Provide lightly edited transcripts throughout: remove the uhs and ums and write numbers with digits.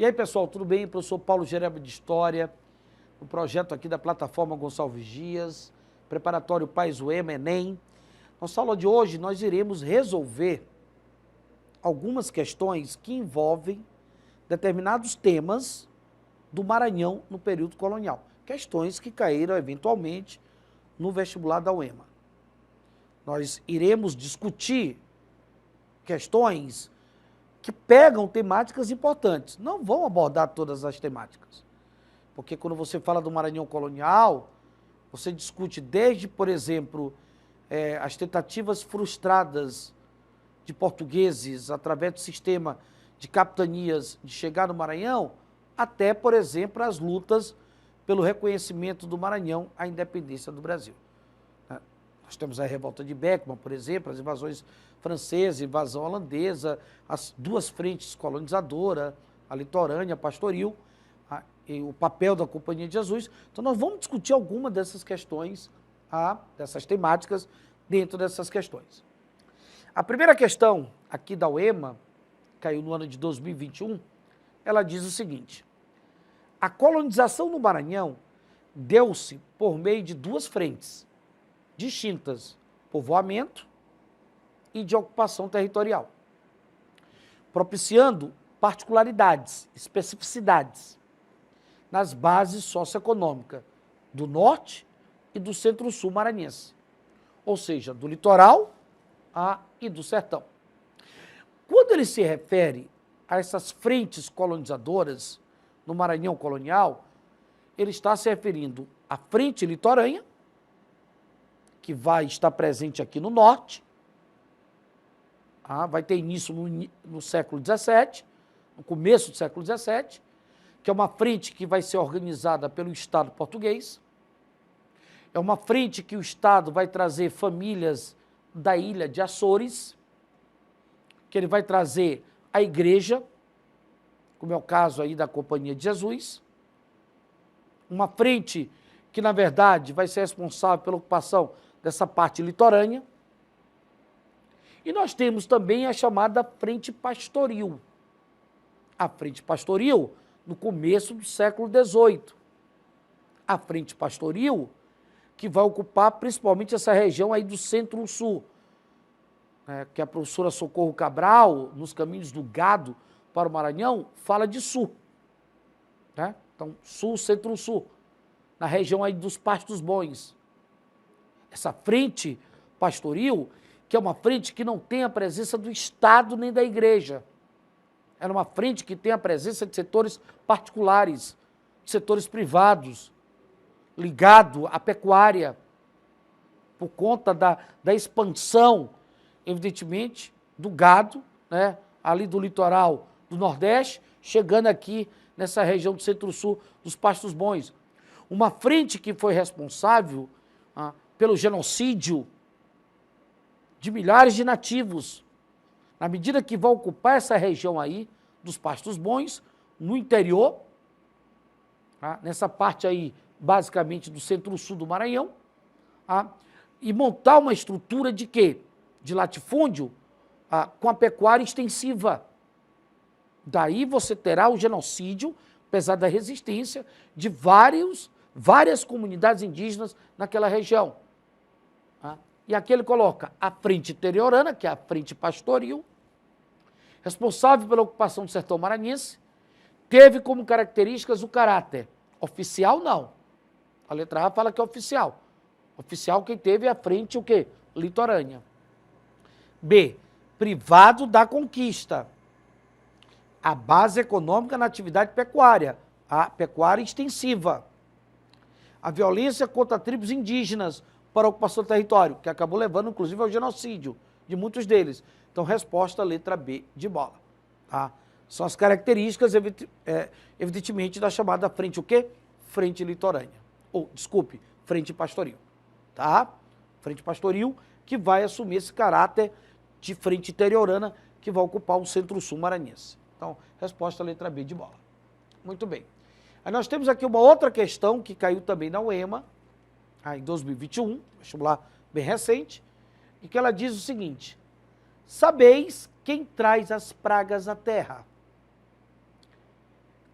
aí, pessoal, tudo bem? Professor Paulo Gereba de História, o projeto aqui da plataforma Gonçalves Dias, preparatório Pais UEMA, Enem. Nossa aula de hoje nós iremos resolver algumas questões que envolvem determinados temas do Maranhão no período colonial. Questões que caíram eventualmente no vestibular da UEMA. Nós iremos discutir questões que pegam temáticas importantes. Não vão abordar todas as temáticas. Porque quando você fala do Maranhão colonial, você discute desde, por exemplo, as tentativas frustradas de portugueses através do sistema de capitanias de chegar no Maranhão, até, por exemplo, as lutas pelo reconhecimento do Maranhão à independência do Brasil. Nós temos a revolta de Beckman, por exemplo, as invasões francesa, invasão holandesa, as duas frentes colonizadoras, a litorânea, a pastoril, e o papel da Companhia de Jesus. Então nós vamos discutir alguma dessas questões, dessas temáticas, dentro dessas questões. A primeira questão aqui da UEMA, caiu no ano de 2021, ela diz o seguinte: a colonização no Maranhão deu-se por meio de duas frentes distintas, povoamento e de ocupação territorial, propiciando particularidades, especificidades nas bases socioeconômicas do norte e do centro-sul maranhense, ou seja, do litoral e do sertão. Quando ele se refere a essas frentes colonizadoras no Maranhão colonial, ele está se referindo à frente litorânea, que vai estar presente aqui no norte, vai ter início no século XVII, no começo do século XVII, que é uma frente que vai ser organizada pelo Estado português, é uma frente que o Estado vai trazer famílias da ilha de Açores, que ele vai trazer a igreja, como é o caso aí da Companhia de Jesus, uma frente que, na verdade, vai ser responsável pela ocupação dessa parte litorânea. E nós temos também a chamada Frente Pastoril. A Frente Pastoril, no começo do século XVIII. A Frente Pastoril, que vai ocupar principalmente essa região aí do centro-sul, que a professora Socorro Cabral, nos caminhos do gado para o Maranhão, fala de sul. Então, sul, centro-sul, na região aí dos Pastos Bons. Essa frente pastoril, que é uma frente que não tem a presença do Estado nem da igreja. Era uma frente que tem a presença de setores particulares, de setores privados, ligado à pecuária, por conta da expansão, evidentemente, do gado, ali do litoral do Nordeste, chegando aqui nessa região do Centro-Sul, dos Pastos Bons. Uma frente que foi responsável pelo genocídio de milhares de nativos, na medida que vai ocupar essa região aí, dos Pastos Bons, no interior, nessa parte aí, basicamente, do centro-sul do Maranhão, e montar uma estrutura de quê? De latifúndio, com a pecuária extensiva. Daí você terá o genocídio, apesar da resistência, de várias comunidades indígenas naquela região. E aqui ele coloca a frente interiorana, que é a frente pastoril, responsável pela ocupação do sertão maranhense, teve como características o caráter oficial, não. A letra A fala que é oficial. Oficial quem teve é a frente o quê? Litorânea. B, privado da conquista. A base econômica na atividade pecuária, a pecuária extensiva. A violência contra tribos indígenas para a ocupação do território, que acabou levando, inclusive, ao genocídio de muitos deles. Então, resposta, letra B, de bola. São as características, evidentemente, da chamada frente o quê? Frente litorânea. Desculpe, frente pastoril. Frente pastoril, que vai assumir esse caráter de frente interiorana, que vai ocupar o centro-sul maranhense. Então, resposta, letra B, de bola. Muito bem. Aí nós temos aqui uma outra questão que caiu também na UEMA, em 2021, vestibular bem recente, e que ela diz o seguinte: sabeis quem traz as pragas à terra?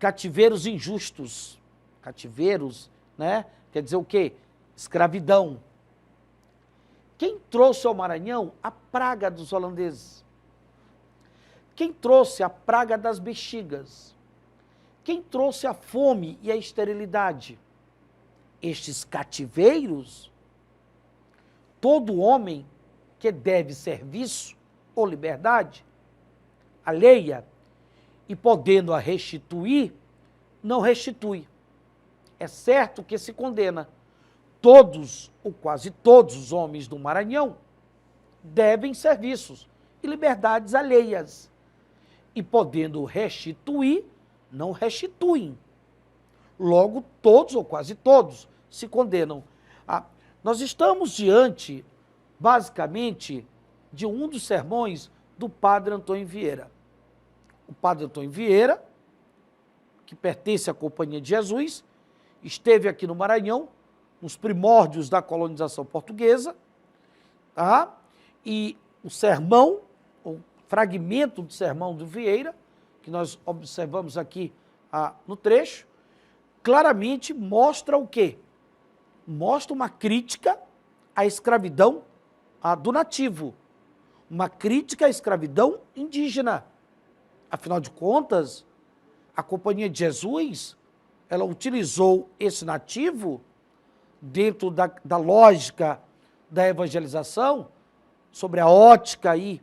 cativeiros injustos. Cativeiros, né? Quer dizer o quê? Escravidão. Quem trouxe ao Maranhão a praga dos holandeses? Quem trouxe a praga das bexigas? Quem trouxe a fome e a esterilidade? Estes cativeiros, todo homem que deve serviço ou liberdade alheia e podendo a restituir, não restitui. É certo que se condena. Todos, ou quase todos os homens do Maranhão devem serviços e liberdades alheias. E podendo restituir, não restituem. Logo, todos ou quase todos se condenam. Nós estamos diante, basicamente, de um dos sermões do padre Antônio Vieira. O padre Antônio Vieira, que pertence à Companhia de Jesus, esteve aqui no Maranhão, nos primórdios da colonização portuguesa, tá? E o sermão, o fragmento do sermão do Vieira, que nós observamos aqui no trecho, claramente mostra o quê? Mostra uma crítica à escravidão do nativo, uma crítica à escravidão indígena. Afinal de contas, a Companhia de Jesus, ela utilizou esse nativo dentro da lógica da evangelização, sobre a ótica aí,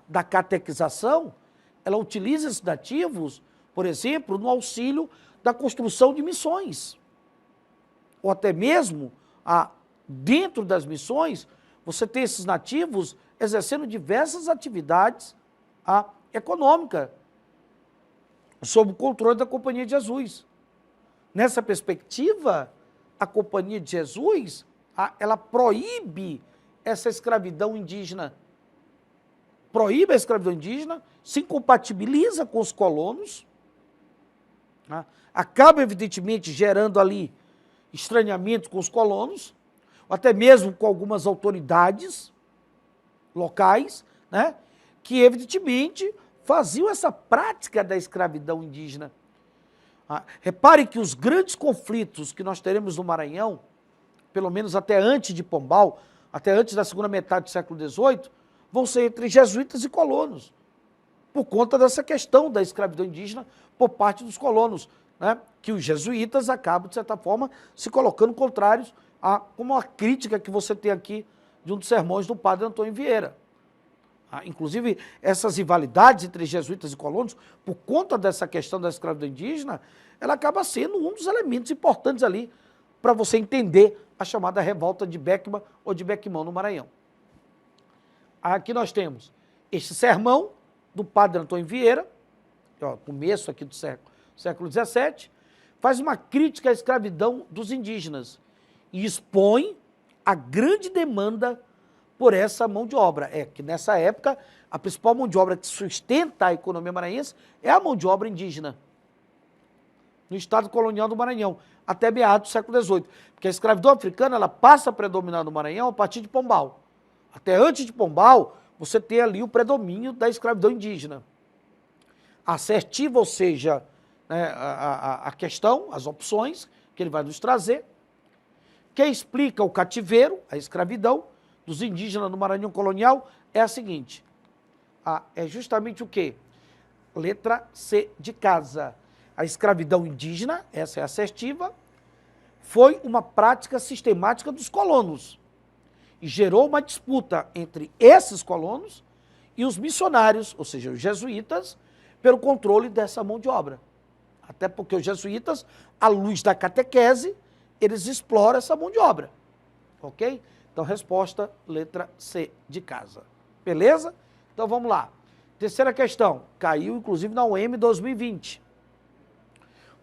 da catequização, ela utiliza esses nativos, por exemplo, no auxílio da construção de missões. Ou até mesmo, dentro das missões, você tem esses nativos exercendo diversas atividades econômicas, sob o controle da Companhia de Jesus. Nessa perspectiva, a Companhia de Jesus, ela proíbe essa escravidão indígena. Proíbe a escravidão indígena, se incompatibiliza com os colonos, acaba, evidentemente, gerando ali estranhamento com os colonos, ou até mesmo com algumas autoridades locais, né, que, evidentemente, faziam essa prática da escravidão indígena. Repare que os grandes conflitos que nós teremos no Maranhão, pelo menos até antes de Pombal, até antes da segunda metade do século XVIII, vão ser entre jesuítas e colonos, por conta dessa questão da escravidão indígena por parte dos colonos, né? Que os jesuítas acabam, de certa forma, se colocando contrários como a crítica que você tem aqui de um dos sermões do padre Antônio Vieira. Inclusive, essas rivalidades entre jesuítas e colonos, por conta dessa questão da escravidão indígena, ela acaba sendo um dos elementos importantes ali para você entender a chamada revolta de Beckman ou de Beckmão no Maranhão. Aqui nós temos este sermão do padre Antônio Vieira, começo aqui do século XVII, faz uma crítica à escravidão dos indígenas e expõe a grande demanda por essa mão de obra. Que nessa época, a principal mão de obra que sustenta a economia maranhense é a mão de obra indígena, no estado colonial do Maranhão, até meados do século XVIII. Porque a escravidão africana, ela passa a predominar no Maranhão a partir de Pombal. Até antes de Pombal, você tem ali o predomínio da escravidão indígena. Assertiva, ou seja, né, a questão, as opções que ele vai nos trazer, que explica o cativeiro, a escravidão dos indígenas no Maranhão colonial, é a seguinte, é justamente o quê? Letra C de casa. A escravidão indígena, essa é assertiva, foi uma prática sistemática dos colonos e gerou uma disputa entre esses colonos e os missionários, ou seja, os jesuítas, pelo controle dessa mão de obra. Até porque os jesuítas, à luz da catequese, eles exploram essa mão de obra, ok? Então, resposta, letra C de casa. Beleza? Então, vamos lá. Terceira questão, caiu inclusive na UEM 2020.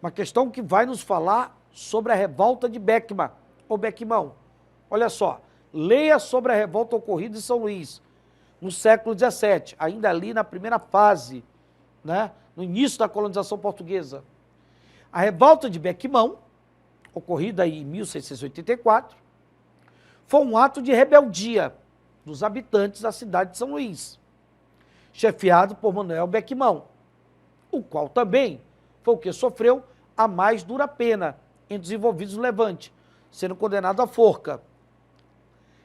Uma questão que vai nos falar sobre a revolta de Beckman, ou Beckmão. Olha só, leia sobre a revolta ocorrida em São Luís, no século XVII, ainda ali na primeira fase, né, no início da colonização portuguesa. A revolta de Beckmão, ocorrida em 1684, foi um ato de rebeldia dos habitantes da cidade de São Luís, chefiado por Manuel Beckmão, o qual também foi o que sofreu a mais dura pena entre os envolvidos no levante, sendo condenado à forca.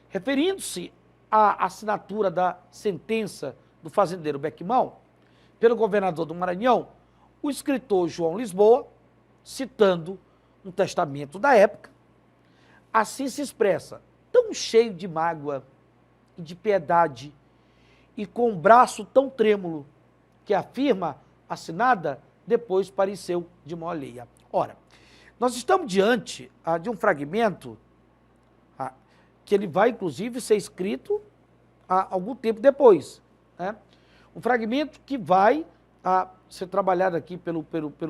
Referindo-se à assinatura da sentença do fazendeiro Beckmão pelo governador do Maranhão, o escritor João Lisboa, citando um testamento da época, assim se expressa: tão cheio de mágoa e de piedade e com um braço tão trêmulo que a firma assinada depois pareceu de mão alheia. Ora, nós estamos diante de um fragmento que ele vai, inclusive, ser escrito algum tempo depois. Né? Um fragmento que vai ser trabalhado aqui pelo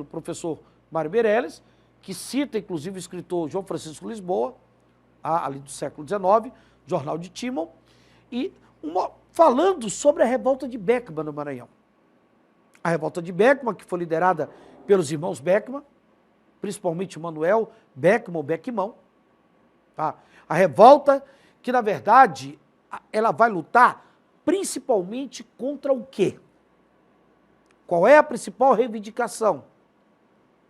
professor Mário Meirelles, que cita, inclusive, o escritor João Francisco Lisboa, ali do século XIX, Jornal de Timon, e falando sobre a revolta de Beckman no Maranhão. A revolta de Beckman, que foi liderada pelos irmãos Beckman, principalmente Manuel Beckman ou Beckmão. Tá? A revolta que, na verdade, ela vai lutar principalmente contra o quê? Qual é a principal reivindicação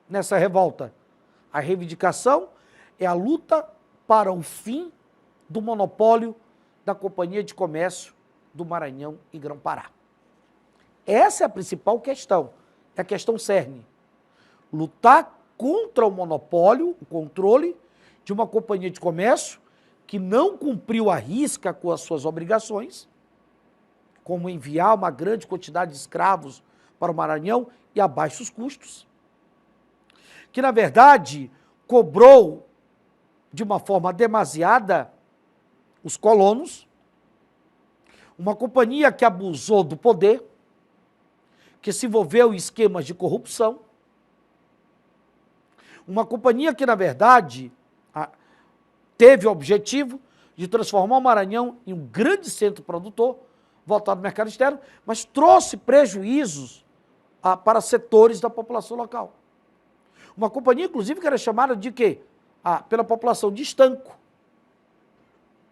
nessa revolta? A reivindicação é a luta para o fim do monopólio da Companhia de Comércio do Maranhão e Grão-Pará. Essa é a principal questão, é a questão cerne. Lutar contra o monopólio, o controle de uma companhia de comércio que não cumpriu à risca com as suas obrigações, como enviar uma grande quantidade de escravos para o Maranhão e a baixos custos, que, na verdade, cobrou de uma forma demasiada os colonos, uma companhia que abusou do poder, que se envolveu em esquemas de corrupção, uma companhia que, na verdade, teve o objetivo de transformar o Maranhão em um grande centro produtor, voltado ao mercado externo, mas trouxe prejuízos para setores da população local. Uma companhia, inclusive, que era chamada de quê? Pela população de estanco.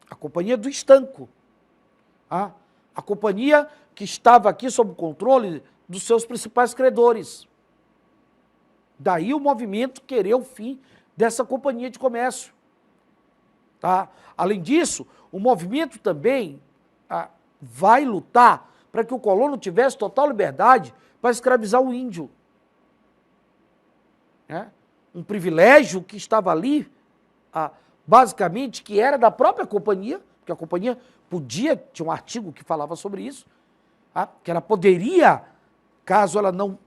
A companhia do estanco. A companhia que estava aqui sob o controle dos seus principais credores. Daí o movimento querer o fim dessa companhia de comércio. Tá? Além disso, o movimento também vai lutar para que o colono tivesse total liberdade para escravizar o índio. Um privilégio que estava ali, basicamente, que era da própria companhia, porque a companhia tinha um artigo que falava sobre isso, que ela poderia, caso ela não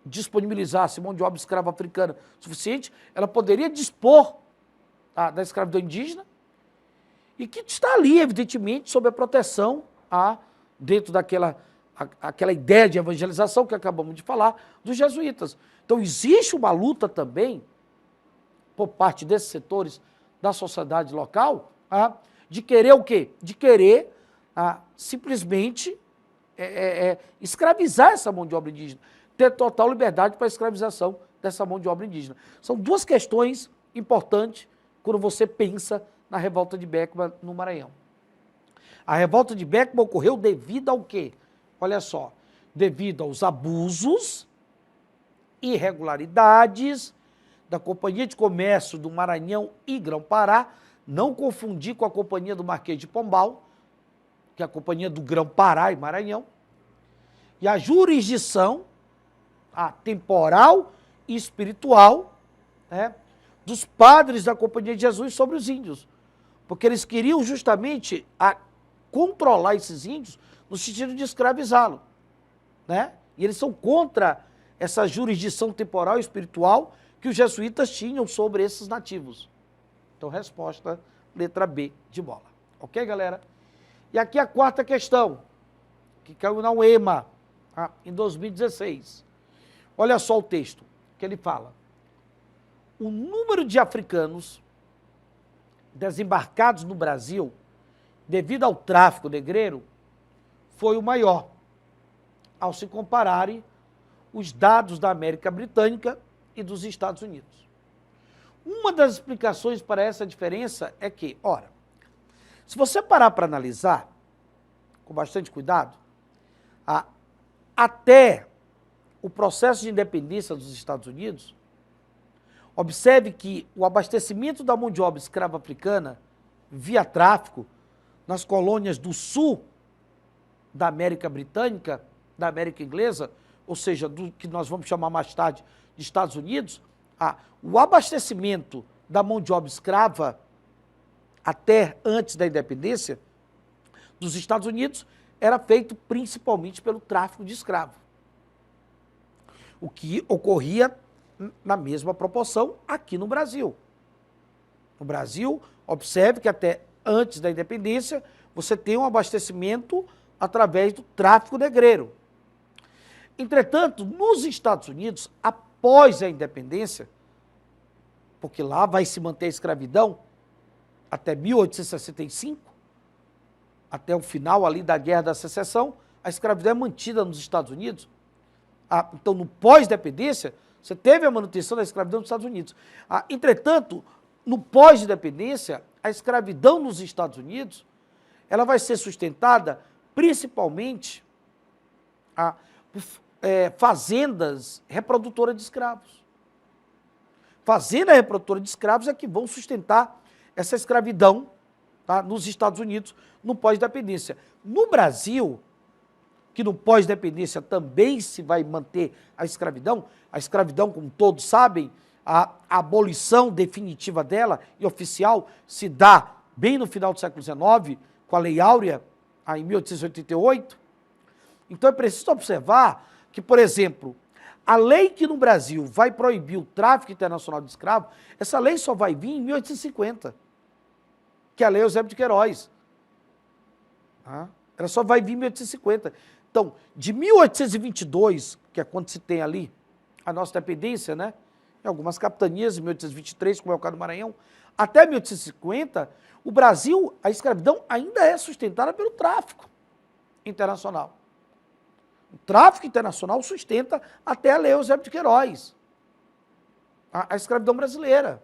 disponibilizasse mão de obra escrava africana suficiente, ela poderia dispor da escravidão indígena, e que está ali, evidentemente, sob a proteção, dentro aquela ideia de evangelização que acabamos de falar, dos jesuítas. Então, existe uma luta também, por parte desses setores da sociedade local, de querer o quê? De querer simplesmente escravizar essa mão de obra indígena, ter total liberdade para a escravização dessa mão de obra indígena. São duas questões importantes quando você pensa na revolta de Beckman no Maranhão. A revolta de Beckman ocorreu devido ao quê? Olha só, devido aos abusos, irregularidades da Companhia de Comércio do Maranhão e Grão-Pará, não confundir com a Companhia do Marquês de Pombal, que é a Companhia do Grão-Pará e Maranhão, e a jurisdição temporal e espiritual dos padres da Companhia de Jesus sobre os índios, porque eles queriam justamente controlar esses índios no sentido de escravizá-lo, E eles são contra essa jurisdição temporal e espiritual que os jesuítas tinham sobre esses nativos. Então, resposta, letra B de bola. Ok, galera? E aqui a quarta questão, que caiu na UEMA, em 2016. Olha só o texto que ele fala. O número de africanos desembarcados no Brasil, devido ao tráfico negreiro, foi o maior, ao se compararem os dados da América Britânica e dos Estados Unidos. Uma das explicações para essa diferença é que, ora, se você parar para analisar, com bastante cuidado, até o processo de independência dos Estados Unidos, observe que o abastecimento da mão de obra escrava africana via tráfico nas colônias do sul da América Britânica, da América Inglesa, ou seja, do que nós vamos chamar mais tarde de Estados Unidos, o abastecimento da mão de obra escrava até antes da independência dos Estados Unidos era feito principalmente pelo tráfico de escravos. O que ocorria na mesma proporção aqui no Brasil. No Brasil, observe que até antes da independência, você tem um abastecimento através do tráfico negreiro. Entretanto, nos Estados Unidos, após a independência, porque lá vai se manter a escravidão até 1865, até o final ali da Guerra da Secessão, a escravidão é mantida nos Estados Unidos. Então, no pós-independência, você teve a manutenção da escravidão nos Estados Unidos. Entretanto, no pós-independência, a escravidão nos Estados Unidos, ela vai ser sustentada principalmente por fazendas reprodutoras de escravos. Fazenda reprodutora de escravos é que vão sustentar essa escravidão, tá, nos Estados Unidos, no pós-independência. No Brasil, que no pós-independência também se vai manter a escravidão, como todos sabem, a abolição definitiva dela e oficial se dá bem no final do século XIX, com a Lei Áurea, em 1888. Então é preciso observar que, por exemplo, a lei que no Brasil vai proibir o tráfico internacional de escravos, essa lei só vai vir em 1850, que é a Lei Eusébio de Queiroz. Ela só vai vir em 1850. Então, de 1822, que é quando se tem ali a nossa independência, né? Em algumas capitanias, em 1823, como é o caso do Maranhão, até 1850, o Brasil, a escravidão ainda é sustentada pelo tráfico internacional. O tráfico internacional sustenta até a Lei Eusébio de Queiroz, a escravidão brasileira.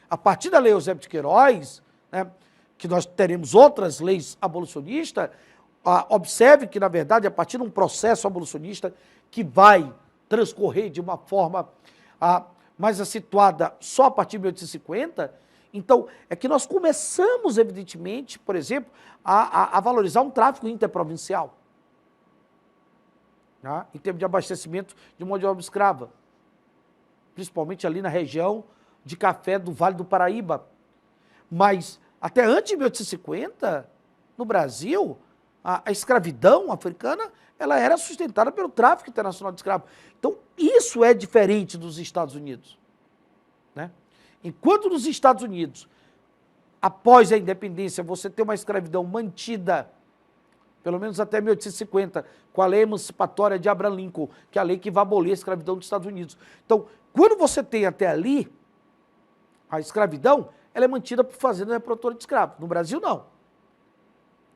A partir da Lei Eusébio de Queiroz, né, que nós teremos outras leis abolicionistas, observe que, na verdade, a partir de um processo abolicionista que vai transcorrer de uma forma mais acentuada só a partir de 1850, então, é que nós começamos, evidentemente, por exemplo, a valorizar um tráfico interprovincial, em termos de abastecimento de mão de obra escrava, principalmente ali na região de café do Vale do Paraíba. Mas, até antes de 1850, no Brasil, a escravidão africana, ela era sustentada pelo tráfico internacional de escravos. Então, isso é diferente dos Estados Unidos, né? Enquanto nos Estados Unidos, após a independência, você tem uma escravidão mantida, pelo menos até 1850, com a lei emancipatória de Abraham Lincoln, que é a lei que vai abolir a escravidão dos Estados Unidos. Então, quando você tem até ali a escravidão, ela é mantida por fazenda reprodutora de escravos. No Brasil, não.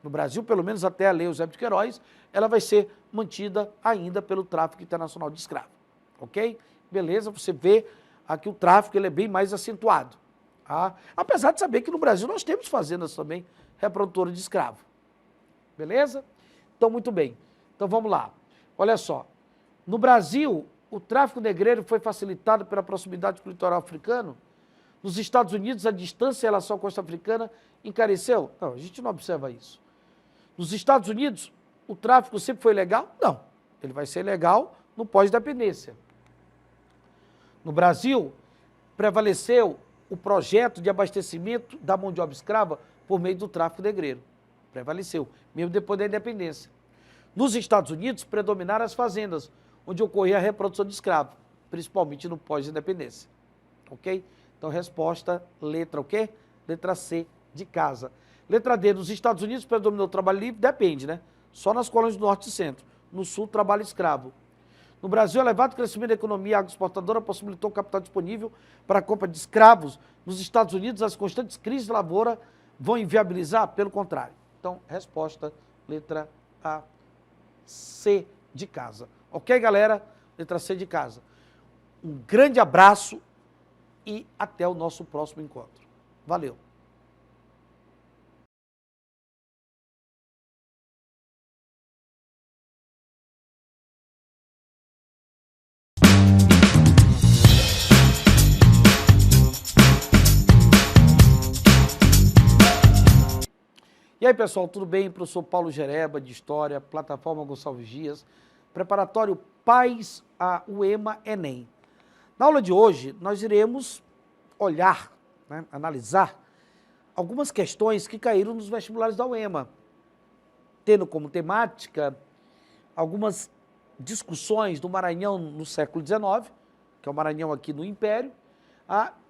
No Brasil, pelo menos até a Lei Eusébio de Queiroz, ela vai ser mantida ainda pelo tráfico internacional de escravos. Ok? Beleza? Você vê aqui o tráfico ele é bem mais acentuado. Apesar de saber que no Brasil nós temos fazendas também reprodutoras de escravos. Beleza? Então, muito bem. Então, vamos lá. Olha só. No Brasil, o tráfico negreiro foi facilitado pela proximidade com o litoral africano. Nos Estados Unidos, a distância em relação à costa africana encareceu? Não, a gente não observa isso. Nos Estados Unidos, o tráfico sempre foi legal? Não. Ele vai ser legal no pós-independência. No Brasil, prevaleceu o projeto de abastecimento da mão de obra escrava por meio do tráfico negreiro. Prevaleceu, mesmo depois da independência. Nos Estados Unidos, predominaram as fazendas, onde ocorria a reprodução de escravos, principalmente no pós-independência. Ok? Então, resposta, letra o quê? Letra C, de casa. Letra D, nos Estados Unidos predominou o trabalho livre? Depende, né? Só nas colônias do Norte e Centro. No Sul, trabalho escravo. No Brasil, o elevado crescimento da economia agroexportadora possibilitou capital disponível para a compra de escravos. Nos Estados Unidos, as constantes crises de lavoura vão inviabilizar? Pelo contrário. Então, resposta, letra A, C, de casa. Ok, galera? Letra C, de casa. Um grande abraço e até o nosso próximo encontro. Valeu! E aí, pessoal, tudo bem? Professor Paulo Gereba, de História, Plataforma Gonçalves Dias, preparatório PAS a UEMA Enem. Na aula de hoje, nós iremos olhar, analisar algumas questões que caíram nos vestibulares da UEMA, tendo como temática algumas discussões do Maranhão no século XIX, que é o Maranhão aqui no Império,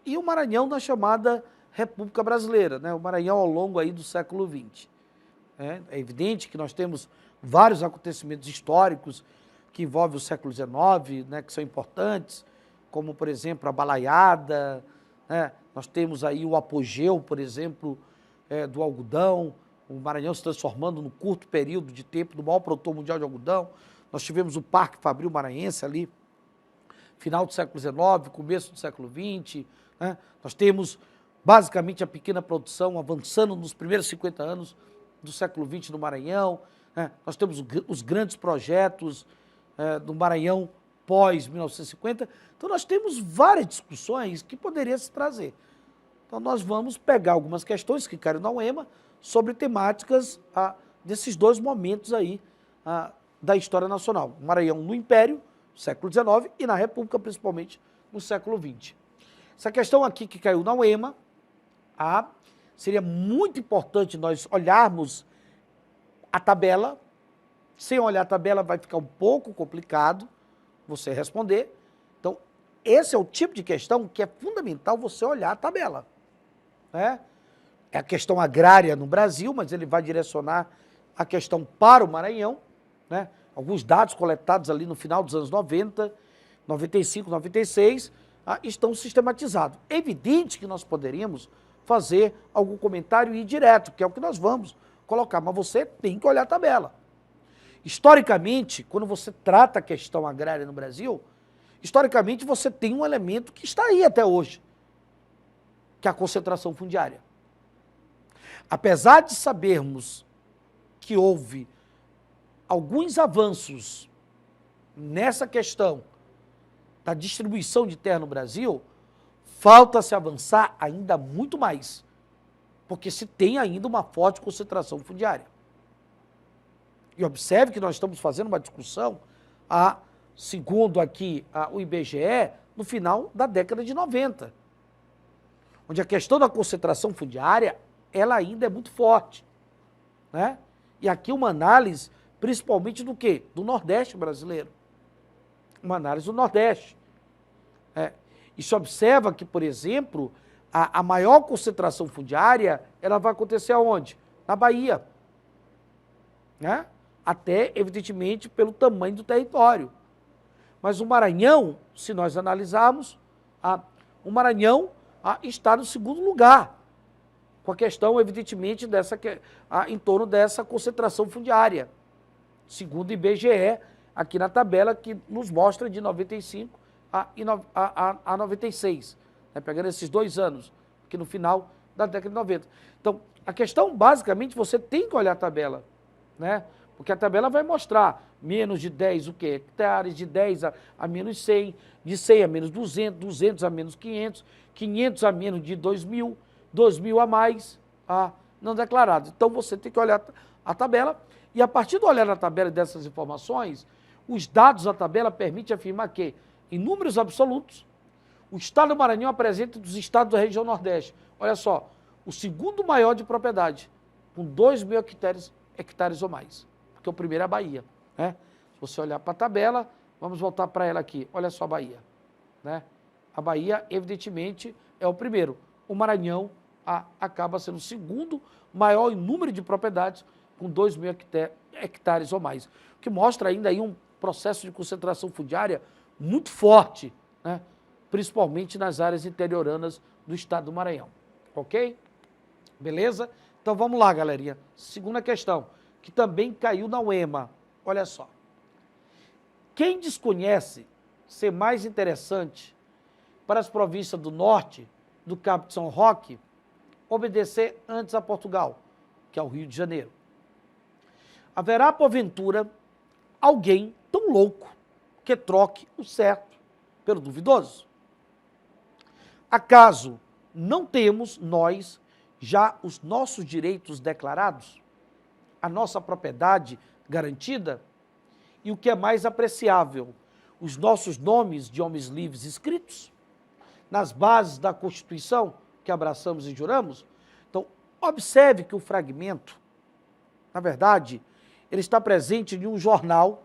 e o Maranhão na chamada República Brasileira, o Maranhão ao longo aí do século XX. É evidente que nós temos vários acontecimentos históricos que envolvem o século XIX, que são importantes, como, por exemplo, a balaiada, nós temos aí o apogeu, por exemplo, do algodão, o Maranhão se transformando num curto período de tempo no maior produtor mundial de algodão. Nós tivemos o Parque Fabril Maranhense ali, final do século XIX, começo do século XX. Nós temos, basicamente, a pequena produção avançando nos primeiros 50 anos do século XX no Maranhão. Nós temos os grandes projetos do Maranhão pós-1950. Então, nós temos várias discussões que poderiam se trazer. Então, nós vamos pegar algumas questões que caíram na UEMA sobre temáticas desses dois momentos aí da história nacional. O Maranhão no Império, século XIX, e na República, principalmente, no século XX. Essa questão aqui que caiu na UEMA, seria muito importante nós olharmos a tabela. Sem olhar a tabela vai ficar um pouco complicado você responder. Então, esse é o tipo de questão que é fundamental você olhar a tabela. É a questão agrária no Brasil, mas ele vai direcionar a questão para o Maranhão. Alguns dados coletados ali no final dos anos 90, 95, 96, estão sistematizados. É evidente que nós poderíamos fazer algum comentário e ir direto, que é o que nós vamos colocar, mas você tem que olhar a tabela. Historicamente, quando você trata a questão agrária no Brasil, historicamente você tem um elemento que está aí até hoje, que é a concentração fundiária. Apesar de sabermos que houve alguns avanços nessa questão da distribuição de terra no Brasil, falta-se avançar ainda muito mais, porque se tem ainda uma forte concentração fundiária. E observe que nós estamos fazendo uma discussão, segundo aqui o IBGE, no final da década de 90, onde a questão da concentração fundiária, ela ainda é muito forte. E aqui uma análise, principalmente do quê? Do Nordeste brasileiro. Uma análise do Nordeste. E se observa que, por exemplo, a maior concentração fundiária, ela vai acontecer aonde? Na Bahia. Até, evidentemente, pelo tamanho do território. Mas o Maranhão, se nós analisarmos, o Maranhão está no segundo lugar, com a questão, evidentemente, em torno dessa concentração fundiária, segundo o IBGE, aqui na tabela que nos mostra de 95 a 96, pegando esses 2 anos, aqui no final da década de 90. Então, a questão, basicamente, você tem que olhar a tabela, porque a tabela vai mostrar menos de 10 hectares, de 10 a menos 100, de 100 a menos 200, 200 a menos 500, 500 a menos de 2.000, 2.000 a mais não declarados. Então, você tem que olhar a tabela e, a partir do olhar da tabela e dessas informações, os dados da tabela permitem afirmar que, em números absolutos, o estado do Maranhão apresenta dos estados da região Nordeste, olha só, o segundo maior de propriedade, com 2.000 hectares ou mais, porque o primeiro é a Bahia. Se você olhar para a tabela, vamos voltar para ela aqui, olha só a Bahia. A Bahia, evidentemente, é o primeiro. O Maranhão acaba sendo o segundo maior em número de propriedades, com 2.000 hectares ou mais, o que mostra ainda aí um processo de concentração fundiária muito forte, principalmente nas áreas interioranas do estado do Maranhão. Ok? Beleza? Então vamos lá, galerinha. Segunda questão, que também caiu na UEMA. Olha só. Quem desconhece ser mais interessante para as províncias do norte, do Cabo de São Roque, obedecer antes a Portugal, que é o Rio de Janeiro? Haverá, porventura, alguém tão louco que troque o certo pelo duvidoso? Acaso não temos nós já os nossos direitos declarados, a nossa propriedade garantida e o que é mais apreciável, os nossos nomes de homens livres escritos nas bases da Constituição que abraçamos e juramos. Então, observe que o fragmento, na verdade, ele está presente em um jornal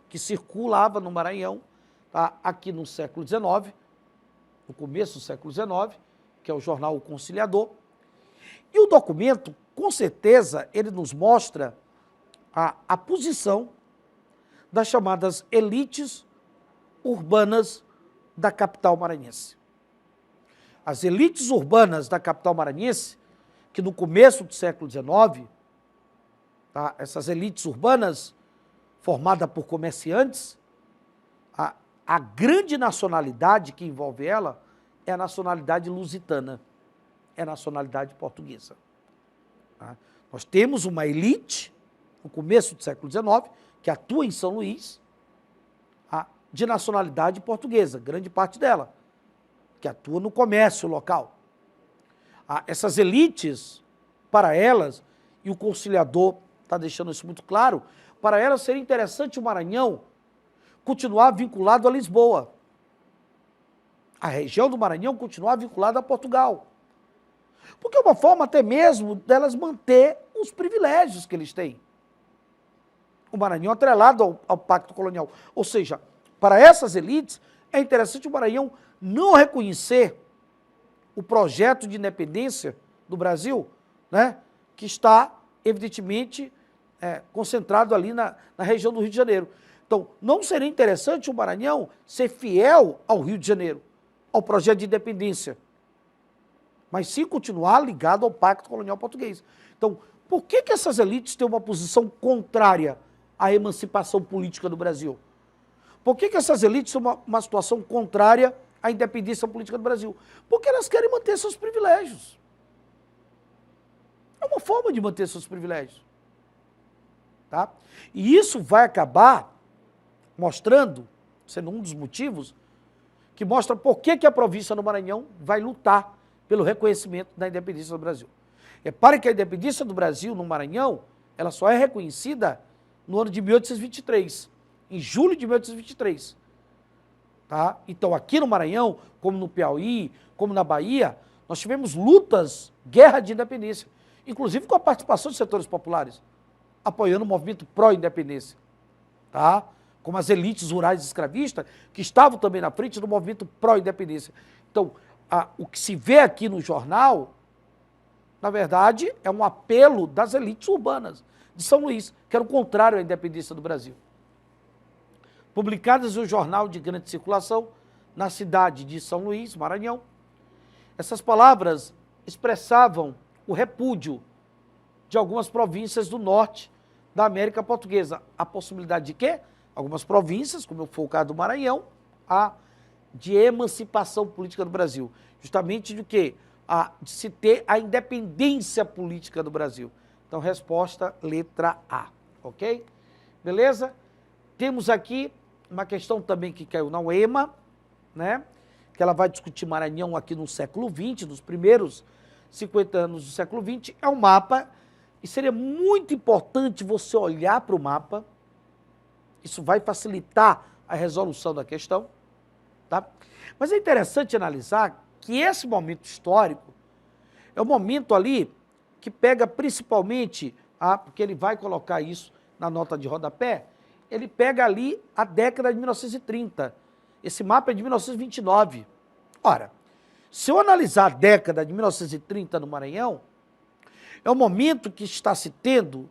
que circulava no Maranhão, tá? Aqui no século XIX, no começo do século XIX, que é o jornal O Conciliador. E o documento, com certeza, ele nos mostra a posição das chamadas elites urbanas da capital maranhense. As elites urbanas da capital maranhense, que no começo do século XIX, tá, essas elites urbanas formadas por comerciantes, a grande nacionalidade que envolve ela é a nacionalidade lusitana, é a nacionalidade portuguesa. Tá? Nós temos uma elite, no começo do século XIX, que atua em São Luís, de nacionalidade portuguesa, grande parte dela, que atua no comércio local. Essas elites, para elas, e o Conciliador está deixando isso muito claro, para elas seria interessante o Maranhão continuar vinculado a Lisboa, a região do Maranhão continuar vinculada a Portugal. Porque é uma forma até mesmo delas manter os privilégios que eles têm. O Maranhão atrelado ao Pacto Colonial. Ou seja, para essas elites, é interessante o Maranhão não reconhecer o projeto de independência do Brasil, né, que está, evidentemente, concentrado ali na região do Rio de Janeiro. Então, não seria interessante o Maranhão ser fiel ao Rio de Janeiro, ao projeto de independência, mas sim continuar ligado ao Pacto Colonial Português. Então, por que essas elites têm uma posição contrária à emancipação política do Brasil? Por que essas elites têm uma situação contrária à independência política do Brasil? Porque elas querem manter seus privilégios. É uma forma de manter seus privilégios. Tá? E isso vai acabar mostrando, sendo um dos motivos, que mostra por que a província do Maranhão vai lutar pelo reconhecimento da independência do Brasil. Repare que a independência do Brasil no Maranhão, ela só é reconhecida no ano de 1823, em julho de 1823. Tá? Então, aqui no Maranhão, como no Piauí, como na Bahia, nós tivemos lutas, guerra de independência, inclusive com a participação de setores populares, apoiando o movimento pró-independência, tá? Como as elites rurais escravistas, que estavam também na frente do movimento pró-independência. Então, o que se vê aqui no jornal, na verdade, é um apelo das elites urbanas de São Luís, que era o contrário à independência do Brasil. Publicadas no jornal de grande circulação, na cidade de São Luís, Maranhão, essas palavras expressavam o repúdio de algumas províncias do norte da América Portuguesa. A possibilidade de quê? Algumas províncias, como foi o caso do Maranhão, de emancipação política do Brasil. Justamente de quê? De se ter a independência política do Brasil. Então, resposta letra A, ok? Beleza? Temos aqui uma questão também que caiu na UEMA, né? Que ela vai discutir Maranhão aqui no século XX, nos primeiros 50 anos do século XX. É um mapa, e seria muito importante você olhar para o mapa. Isso vai facilitar a resolução da questão, tá? Mas é interessante analisar que esse momento histórico é o momento ali que pega principalmente, porque ele vai colocar isso na nota de rodapé, ele pega ali a década de 1930. Esse mapa é de 1929. Ora, se eu analisar a década de 1930 no Maranhão, é o momento que está se tendo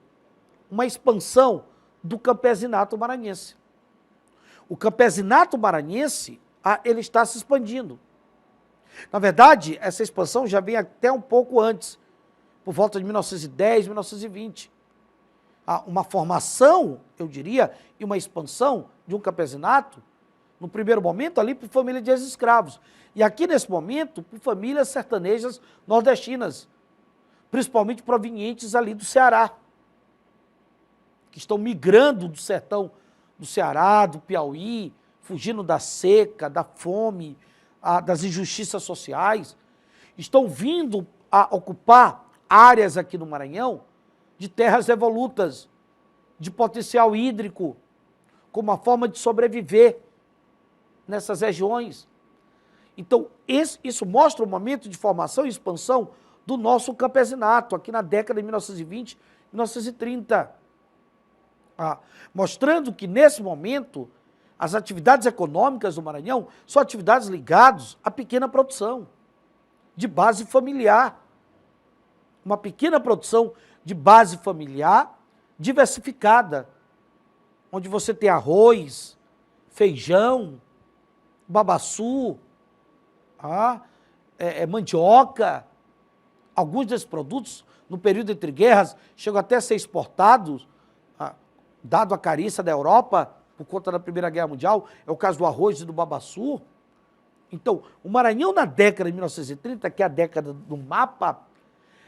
uma expansão do campesinato maranhense. O campesinato maranhense, ele está se expandindo. Na verdade, essa expansão já vem até um pouco antes, por volta de 1910, 1920. Há uma formação, eu diria, e uma expansão de um campesinato, no primeiro momento ali por família de ex-escravos. E aqui nesse momento, por famílias sertanejas nordestinas, principalmente provenientes ali do Ceará, que estão migrando do sertão do Ceará, do Piauí, fugindo da seca, da fome, das injustiças sociais, estão vindo a ocupar áreas aqui no Maranhão de terras evolutas, de potencial hídrico, como uma forma de sobreviver nessas regiões. Então, isso mostra o momento de formação e expansão do nosso campesinato, aqui na década de 1920, 1930. Mostrando que, nesse momento, as atividades econômicas do Maranhão são atividades ligadas à pequena produção, de base familiar. Uma pequena produção de base familiar diversificada, onde você tem arroz, feijão, babaçu, mandioca. Alguns desses produtos, no período entre guerras, chegam até a ser exportados, dado a carícia da Europa, por conta da Primeira Guerra Mundial, é o caso do arroz e do babaçu. Então, o Maranhão na década de 1930, que é a década do mapa,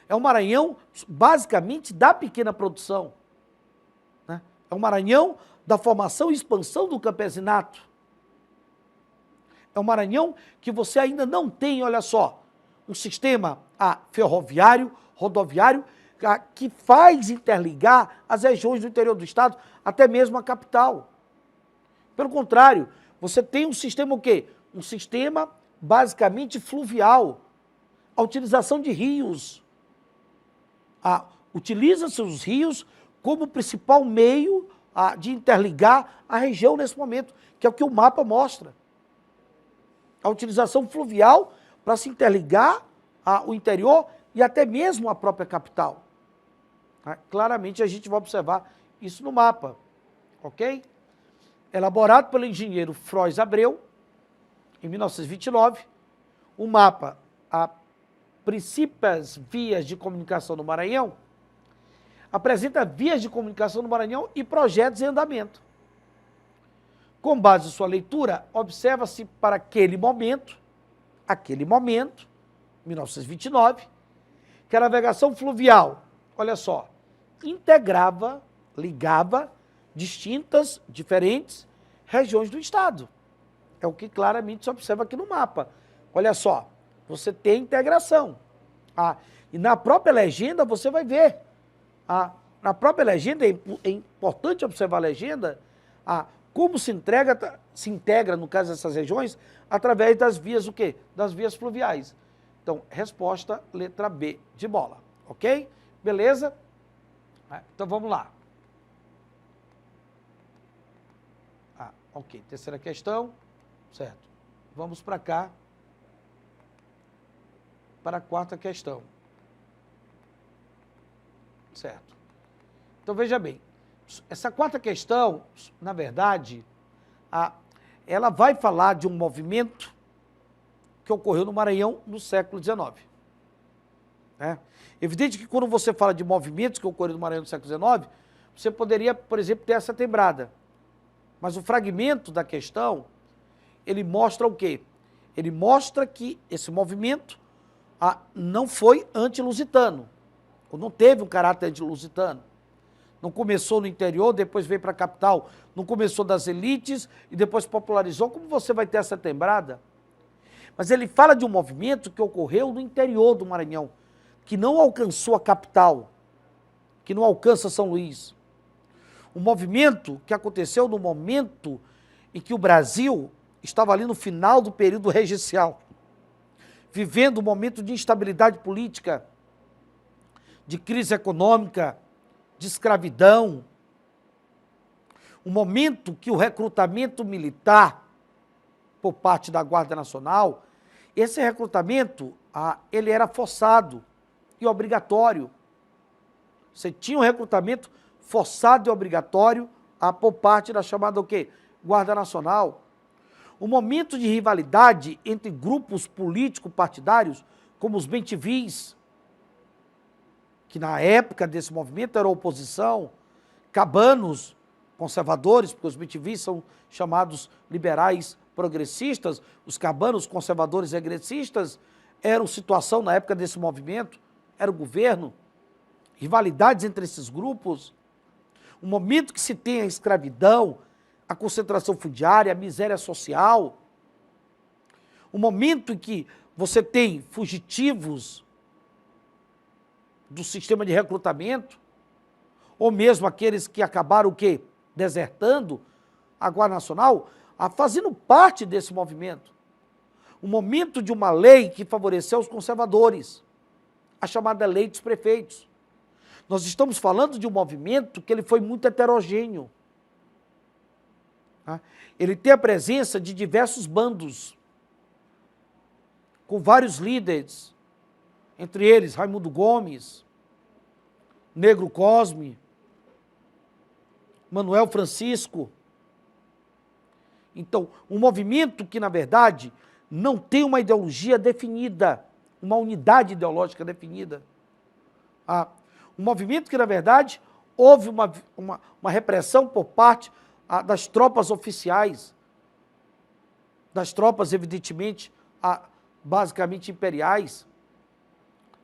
é um Maranhão, basicamente, da pequena produção. Né? É um Maranhão da formação e expansão do campesinato. É um Maranhão que você ainda não tem, olha só, um sistema ferroviário, rodoviário, que faz interligar as regiões do interior do estado, até mesmo a capital. Pelo contrário, você tem um sistema o quê? Um sistema basicamente fluvial. A utilização de rios. Utiliza-se os rios como principal meio de interligar a região nesse momento, que é o que o mapa mostra. A utilização fluvial para se interligar o interior e até mesmo a própria capital. Claramente a gente vai observar isso no mapa, ok? Elaborado pelo engenheiro Frois Abreu, em 1929, o mapa Principais Vias de Comunicação no Maranhão apresenta vias de comunicação no Maranhão e projetos em andamento. Com base em sua leitura, observa-se para aquele momento, 1929, que a navegação fluvial, olha só, ligava diferentes regiões do estado. É o que claramente se observa aqui no mapa. Olha só, você tem integração. E na própria legenda você vai ver. Na própria legenda, é importante observar a legenda, como se integra, no caso dessas regiões, através das vias, o quê? Das vias fluviais. Então, resposta, letra B de bola, ok? Beleza? Então, vamos lá. Ok, terceira questão, certo. Vamos para cá, para a quarta questão. Certo. Então, veja bem, essa quarta questão, na verdade, ela vai falar de um movimento que ocorreu no Maranhão no século XIX. Evidente que quando você fala de movimentos que ocorreram no Maranhão no século XIX, você poderia, por exemplo, ter essa tembrada. Mas o fragmento da questão, ele mostra o quê? Ele mostra que esse movimento não foi anti-lusitano, ou não teve um caráter anti-lusitano. Não começou no interior, depois veio para a capital, não começou das elites e depois popularizou. Como você vai ter essa tembrada? Mas ele fala de um movimento que ocorreu no interior do Maranhão, que não alcançou a capital, que não alcança São Luís. Um movimento que aconteceu no momento em que o Brasil estava ali no final do período regencial, vivendo um momento de instabilidade política, de crise econômica, de escravidão, um momento que o recrutamento militar por parte da Guarda Nacional, esse recrutamento, ele era forçado e obrigatório. Você tinha um recrutamento forçado e obrigatório por parte da chamada o quê? Guarda Nacional. Um momento de rivalidade entre grupos políticos partidários, como os bem-te-vis, que na época desse movimento era oposição, cabanos, conservadores, porque os bem-te-vis são chamados liberais progressistas, os cabanos, conservadores regressistas, eram situação na época desse movimento, era o governo, rivalidades entre esses grupos, um momento que se tem a escravidão, a concentração fundiária, a miséria social, um momento em que você tem fugitivos do sistema de recrutamento, ou mesmo aqueles que acabaram o quê? Desertando a Guarda Nacional, fazendo parte desse movimento. O momento de uma lei que favoreceu os conservadores, a chamada Lei dos Prefeitos. Nós estamos falando de um movimento que ele foi muito heterogêneo. Tá? Ele tem a presença de diversos bandos, com vários líderes, entre eles Raimundo Gomes, Negro Cosme, Manuel Francisco. Então, um movimento que, na verdade, não tem uma ideologia definida, uma unidade ideológica definida. Um movimento que, na verdade, houve uma repressão por parte das tropas oficiais, das tropas, evidentemente, basicamente imperiais,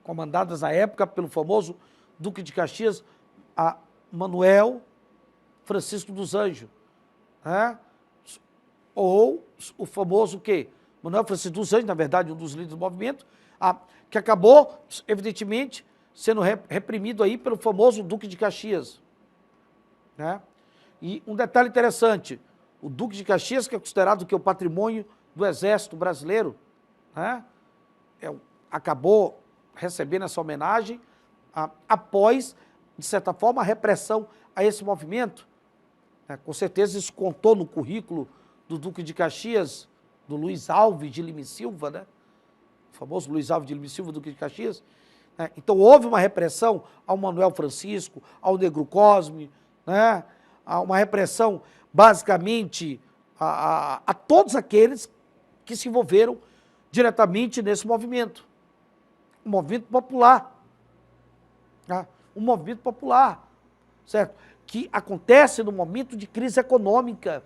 comandadas à época pelo famoso Duque de Caxias, Manuel Francisco dos Anjos, né? Ou o famoso quê? Manuel Francisco dos Anjos, na verdade, um dos líderes do movimento, que acabou, evidentemente, sendo reprimido aí pelo famoso Duque de Caxias, né? E um detalhe interessante, o Duque de Caxias, que é considerado que é o patrimônio do Exército Brasileiro, né? Acabou recebendo essa homenagem após, de certa forma, a repressão a esse movimento. Com certeza isso contou no currículo do Duque de Caxias, do Luiz Alves de Lima e Silva, né? O famoso Luiz Alves de Lima e Silva, Duque de Caxias. Então houve uma repressão ao Manuel Francisco, ao Negro Cosme, né? Uma repressão basicamente a todos aqueles que se envolveram diretamente nesse movimento. Um movimento popular. Um movimento popular, certo? Que acontece no momento de crise econômica,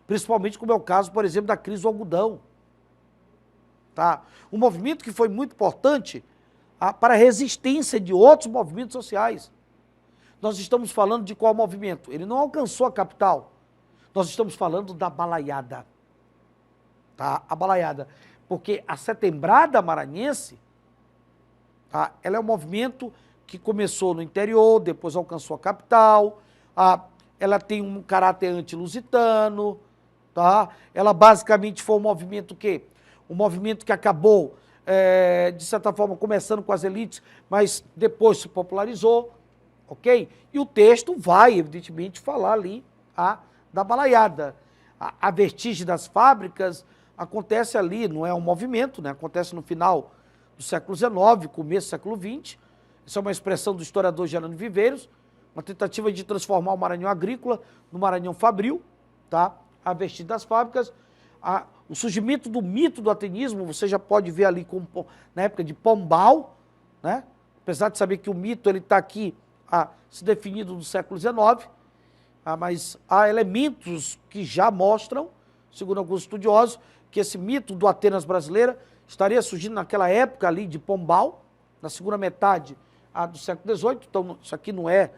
principalmente como é o caso, por exemplo, da crise do algodão. Tá? Um movimento que foi muito importante para a resistência de outros movimentos sociais. Nós estamos falando de qual movimento? Ele não alcançou a capital. Nós estamos falando da balaiada. Tá? A balaiada. Porque a setembrada maranhense, tá? Ela é um movimento que começou no interior, depois alcançou a capital, ela tem um caráter anti-lusitano, tá? Ela basicamente foi um movimento que? Um movimento que acabou, de certa forma, começando com as elites, mas depois se popularizou, ok? E o texto vai, evidentemente, falar ali da balaiada. A vestígio das fábricas acontece ali, não é um movimento, né? Acontece no final do século XIX, começo do século XX. Isso é uma expressão do historiador Gerando Viveiros, uma tentativa de transformar o Maranhão agrícola no Maranhão fabril, tá? A vestir das fábricas. O surgimento do mito do ateísmo, você já pode ver ali na época de Pombal, né? Apesar de saber que o mito está aqui se definido no século XIX, mas há elementos que já mostram, segundo alguns estudiosos, que esse mito do Atenas brasileira estaria surgindo naquela época ali de Pombal, na segunda metade do século XVIII, então isso aqui não é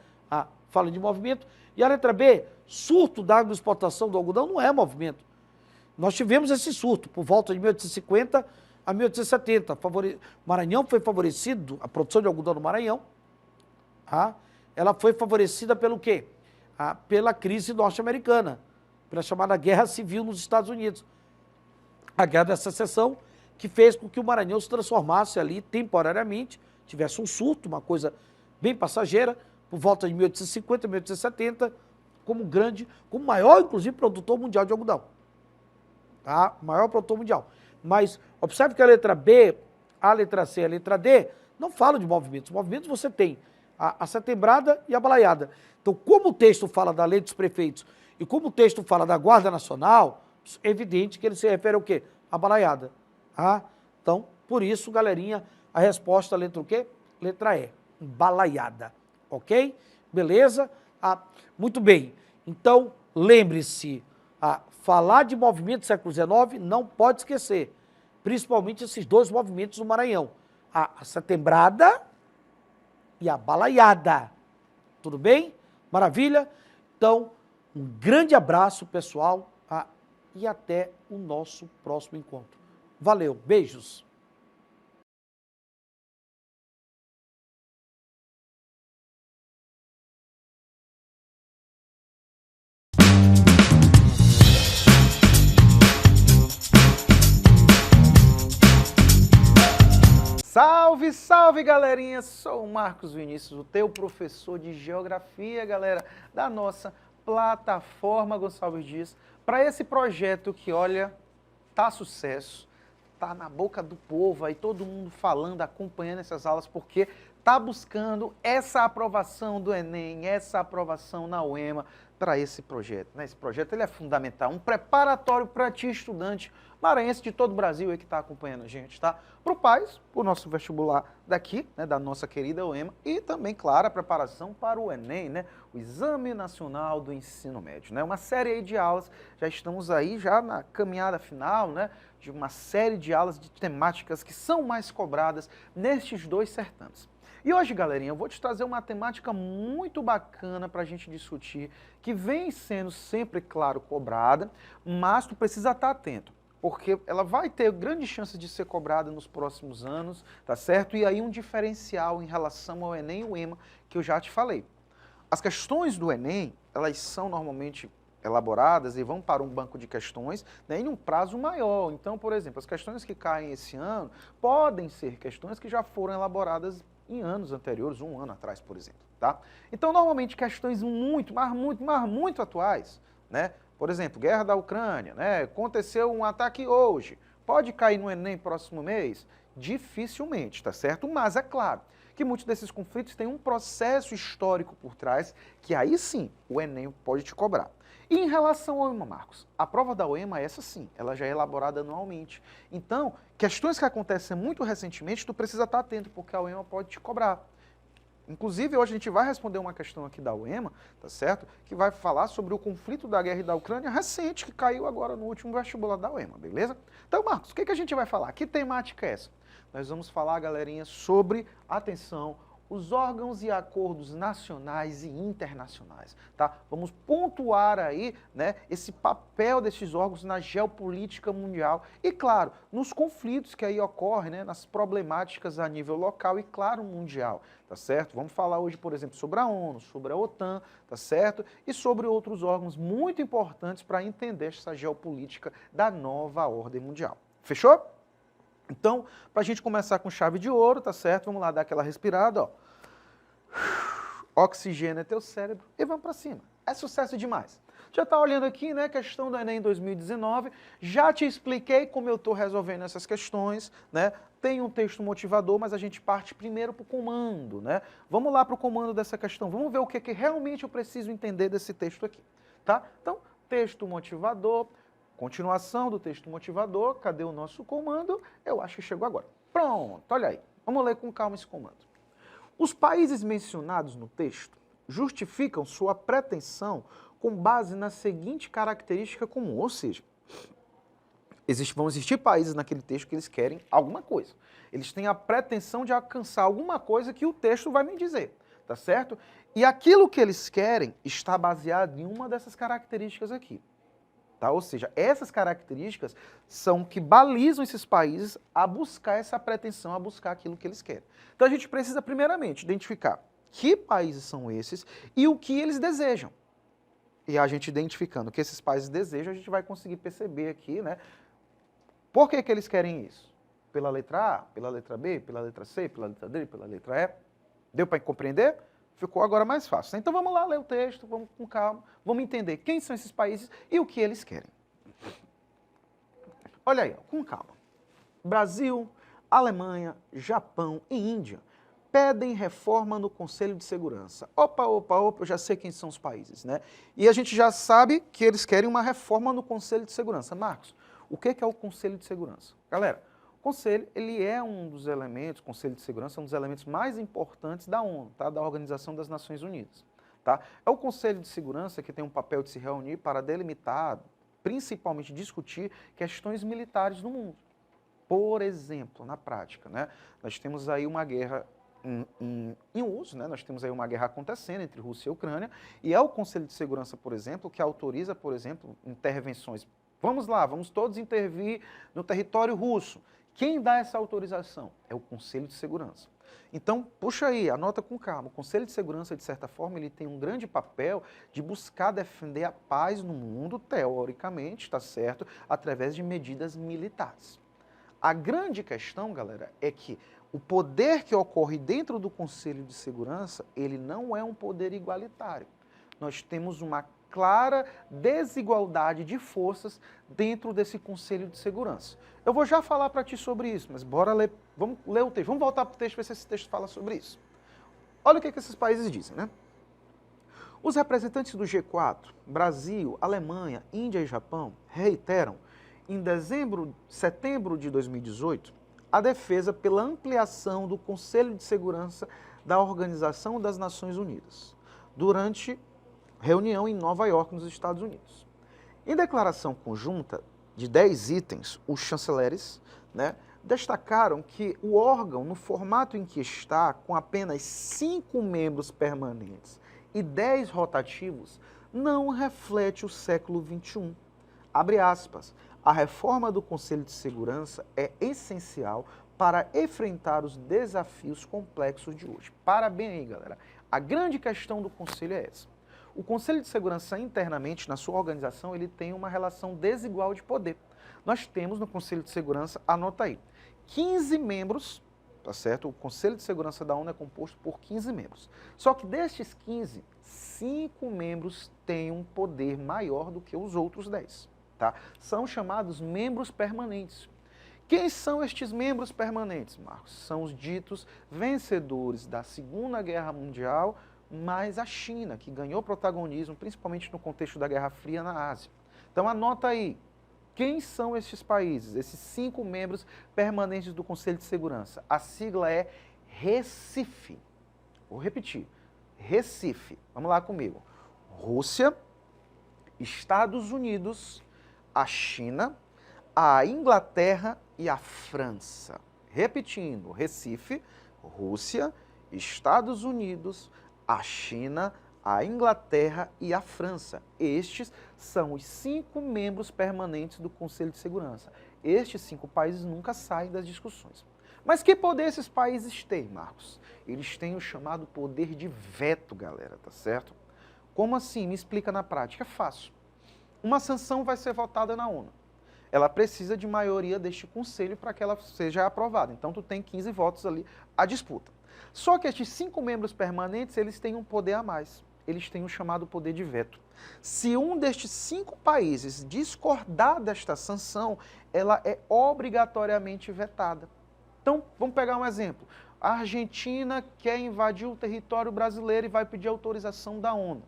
fala de movimento. E a letra B, surto da agroexportação do algodão não é movimento. Nós tivemos esse surto por volta de 1850 a 1870. O Maranhão foi favorecido, a produção de algodão no Maranhão, ela foi favorecida pelo quê? Pela crise norte-americana, pela chamada Guerra Civil nos Estados Unidos. A Guerra da Secessão, que fez com que o Maranhão se transformasse ali temporariamente, tivesse um surto, uma coisa bem passageira, por volta de 1850, 1870, como maior, inclusive, produtor mundial de algodão. Tá? Maior produtor mundial. Mas observe que a letra B, a letra C e a letra D não falam de movimentos. Movimentos você tem a setembrada e a balaiada. Então, como o texto fala da Lei dos Prefeitos e como o texto fala da Guarda Nacional, é evidente que ele se refere ao quê? A balaiada. Então, por isso, galerinha, a resposta, letra o quê? Letra E, balaiada. Ok? Beleza? Muito bem. Então, lembre-se, falar de movimento do século XIX não pode esquecer, principalmente esses dois movimentos do Maranhão, a setembrada e a balaiada. Tudo bem? Maravilha? Então, um grande abraço, pessoal, e até o nosso próximo encontro. Valeu, beijos! Salve, salve, galerinha! Sou o Marcos Vinícius, o teu professor de Geografia, galera, da nossa plataforma Gonçalves Dias, para esse projeto que, olha, tá sucesso, tá na boca do povo, aí todo mundo falando, acompanhando essas aulas, porque tá buscando essa aprovação do Enem, essa aprovação na UEMA para esse projeto. Né? Esse projeto ele é fundamental, um preparatório para ti, estudante maranhense de todo o Brasil aí que está acompanhando a gente, tá? Para o PAS, o nosso vestibular daqui, né, da nossa querida UEMA, e também, claro, a preparação para o Enem, né, o Exame Nacional do Ensino Médio, né? Uma série aí de aulas, já estamos aí já na caminhada final, né, de uma série de aulas de temáticas que são mais cobradas nestes dois certames. E hoje, galerinha, eu vou te trazer uma temática muito bacana para a gente discutir, que vem sendo sempre, claro, cobrada, mas tu precisa estar atento, porque ela vai ter grandes chances de ser cobrada nos próximos anos, tá certo? E aí um diferencial em relação ao Enem e o EMA, que eu já te falei. As questões do Enem, elas são normalmente elaboradas e vão para um banco de questões, né, em um prazo maior. Então, por exemplo, as questões que caem esse ano podem ser questões que já foram elaboradas em anos anteriores, um ano atrás, por exemplo, tá? Então, normalmente, questões muito atuais, né? Por exemplo, guerra da Ucrânia, né? Aconteceu um ataque hoje, pode cair no Enem próximo mês? Dificilmente, tá certo? Mas é claro que muitos desses conflitos têm um processo histórico por trás, que aí sim o Enem pode te cobrar. E em relação ao EMA, Marcos, a prova da UEMA, essa sim, ela já é elaborada anualmente. Então, questões que acontecem muito recentemente, tu precisa estar atento, porque a UEMA pode te cobrar. Inclusive, hoje a gente vai responder uma questão aqui da UEMA, tá certo? Que vai falar sobre o conflito da guerra e da Ucrânia recente, que caiu agora no último vestibular da UEMA, beleza? Então, Marcos, o que a gente vai falar? Que temática é essa? Nós vamos falar, galerinha, sobre, atenção, os órgãos e acordos nacionais e internacionais, tá? Vamos pontuar aí, né, esse papel desses órgãos na geopolítica mundial e, claro, nos conflitos que aí ocorrem, né, nas problemáticas a nível local e, claro, mundial, tá certo? Vamos falar hoje, por exemplo, sobre a ONU, sobre a OTAN, tá certo? E sobre outros órgãos muito importantes para entender essa geopolítica da nova ordem mundial. Fechou? Então, para a gente começar com chave de ouro, tá certo? Vamos lá dar aquela respirada, ó. Oxigênio teu cérebro e vamos para cima. É sucesso demais. Já está olhando aqui, né, questão do Enem 2019, já te expliquei como eu estou resolvendo essas questões, né? Tem um texto motivador, mas a gente parte primeiro para o comando, né? Vamos lá para o comando dessa questão, vamos ver o que realmente eu preciso entender desse texto aqui, tá? Então, texto motivador, continuação do texto motivador, cadê o nosso comando? Eu acho que chegou agora. Pronto, olha aí. Vamos ler com calma esse comando. Os países mencionados no texto justificam sua pretensão com base na seguinte característica comum, ou seja, vão existir países naquele texto que eles querem alguma coisa. Eles têm a pretensão de alcançar alguma coisa que o texto vai me dizer, tá certo? E aquilo que eles querem está baseado em uma dessas características aqui. Tá? Ou seja, essas características são que balizam esses países a buscar essa pretensão, a buscar aquilo que eles querem. Então a gente precisa primeiramente identificar que países são esses e o que eles desejam. E a gente identificando o que esses países desejam, a gente vai conseguir perceber aqui, né? Por que eles querem isso? Pela letra A, pela letra B, pela letra C, pela letra D, pela letra E? Deu para compreender? Ficou agora mais fácil. Então vamos lá ler o texto, vamos com calma, vamos entender quem são esses países e o que eles querem. Olha aí, ó, com calma. Brasil, Alemanha, Japão e Índia pedem reforma no Conselho de Segurança. Opa, eu já sei quem são os países, né? E a gente já sabe que eles querem uma reforma no Conselho de Segurança. Marcos, o que é o Conselho de Segurança? Galera, o Conselho, ele é um dos elementos, o Conselho de Segurança é um dos elementos mais importantes da ONU, tá? Da Organização das Nações Unidas. Tá? É o Conselho de Segurança que tem um papel de se reunir para delimitar, principalmente discutir questões militares no mundo. Por exemplo, na prática, né? Nós temos aí uma guerra em uso, né? Nós temos aí uma guerra acontecendo entre Rússia e Ucrânia, e é o Conselho de Segurança, por exemplo, que autoriza, por exemplo, intervenções. Vamos lá, vamos todos intervir no território russo. Quem dá essa autorização? É o Conselho de Segurança. Então, puxa aí, anota com calma. O Conselho de Segurança, de certa forma, ele tem um grande papel de buscar defender a paz no mundo, teoricamente, tá certo, através de medidas militares. A grande questão, galera, é que o poder que ocorre dentro do Conselho de Segurança, ele não é um poder igualitário. Nós temos uma clara desigualdade de forças dentro desse Conselho de Segurança. Eu vou já falar para ti sobre isso, mas bora ler, vamos ler o texto, vamos voltar para o texto, ver se esse texto fala sobre isso. Olha o que esses países dizem, né? Os representantes do G4, Brasil, Alemanha, Índia e Japão, reiteram, em setembro de 2018, a defesa pela ampliação do Conselho de Segurança da Organização das Nações Unidas, durante reunião em Nova York, nos Estados Unidos. Em declaração conjunta de 10 itens, os chanceleres, destacaram que o órgão, no formato em que está, com apenas 5 membros permanentes e 10 rotativos, não reflete o século XXI. Abre aspas. A reforma do Conselho de Segurança é essencial para enfrentar os desafios complexos de hoje. Para bem aí, galera. A grande questão do Conselho é essa. O Conselho de Segurança internamente, na sua organização, ele tem uma relação desigual de poder. Nós temos no Conselho de Segurança, anota aí, 15 membros, tá certo? O Conselho de Segurança da ONU é composto por 15 membros. Só que destes 15, 5 membros têm um poder maior do que os outros 10. Tá? São chamados membros permanentes. Quem são estes membros permanentes, Marcos? São os ditos vencedores da Segunda Guerra Mundial, mais a China, que ganhou protagonismo, principalmente no contexto da Guerra Fria na Ásia. Então anota aí, quem são estes países, esses 5 membros permanentes do Conselho de Segurança? A sigla é RECIFE. Vou repetir, RECIFE. Vamos lá comigo. Rússia, Estados Unidos, a China, a Inglaterra e a França. Repetindo, Recife, Rússia, Estados Unidos, a China, a Inglaterra e a França. Estes são os 5 membros permanentes do Conselho de Segurança. Estes 5 países nunca saem das discussões. Mas que poder esses países têm, Marcos? Eles têm o chamado poder de veto, galera, tá certo? Como assim? Me explica na prática. É fácil. Uma sanção vai ser votada na ONU. Ela precisa de maioria deste conselho para que ela seja aprovada. Então, tu tem 15 votos ali à disputa. Só que estes 5 membros permanentes, eles têm um poder a mais. Eles têm o chamado poder de veto. Se um destes 5 países discordar desta sanção, ela é obrigatoriamente vetada. Então, vamos pegar um exemplo. A Argentina quer invadir o território brasileiro e vai pedir autorização da ONU.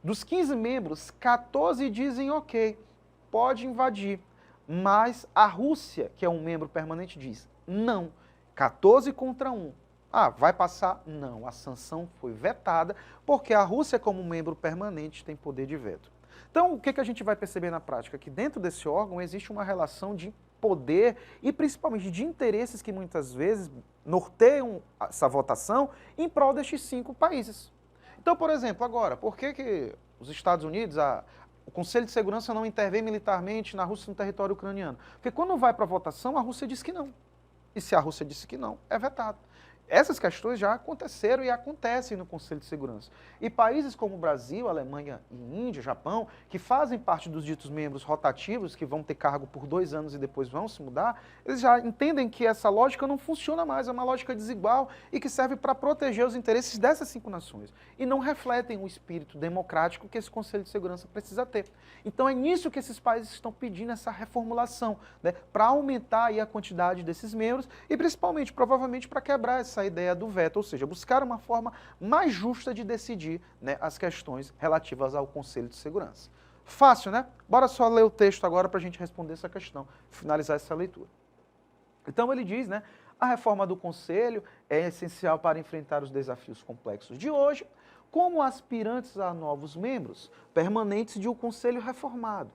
Dos 15 membros, 14 dizem ok, pode invadir. Mas a Rússia, que é um membro permanente, diz não. 14 contra 1. Ah, vai passar? Não, a sanção foi vetada porque a Rússia, como membro permanente, tem poder de veto. Então, o que a gente vai perceber na prática? Que dentro desse órgão existe uma relação de poder e principalmente de interesses que muitas vezes norteiam essa votação em prol destes 5 países. Então, por exemplo, agora, por que os Estados Unidos, o Conselho de Segurança não intervém militarmente na Rússia no território ucraniano? Porque quando vai para a votação, a Rússia diz que não. E se a Rússia disse que não, é vetado. Essas questões já aconteceram e acontecem no Conselho de Segurança. E países como Brasil, Alemanha e Índia, Japão, que fazem parte dos ditos membros rotativos, que vão ter cargo por 2 anos e depois vão se mudar, eles já entendem que essa lógica não funciona mais, é uma lógica desigual e que serve para proteger os interesses dessas 5 nações. E não refletem o espírito democrático que esse Conselho de Segurança precisa ter. Então é nisso que esses países estão pedindo essa reformulação, para aumentar aí a quantidade desses membros e principalmente, provavelmente, para quebrar essa ideia do veto, ou seja, buscar uma forma mais justa de decidir as questões relativas ao Conselho de Segurança. Fácil, né? Bora só ler o texto agora para a gente responder essa questão, finalizar essa leitura. Então ele diz, a reforma do Conselho é essencial para enfrentar os desafios complexos de hoje, como aspirantes a novos membros permanentes de um Conselho reformado.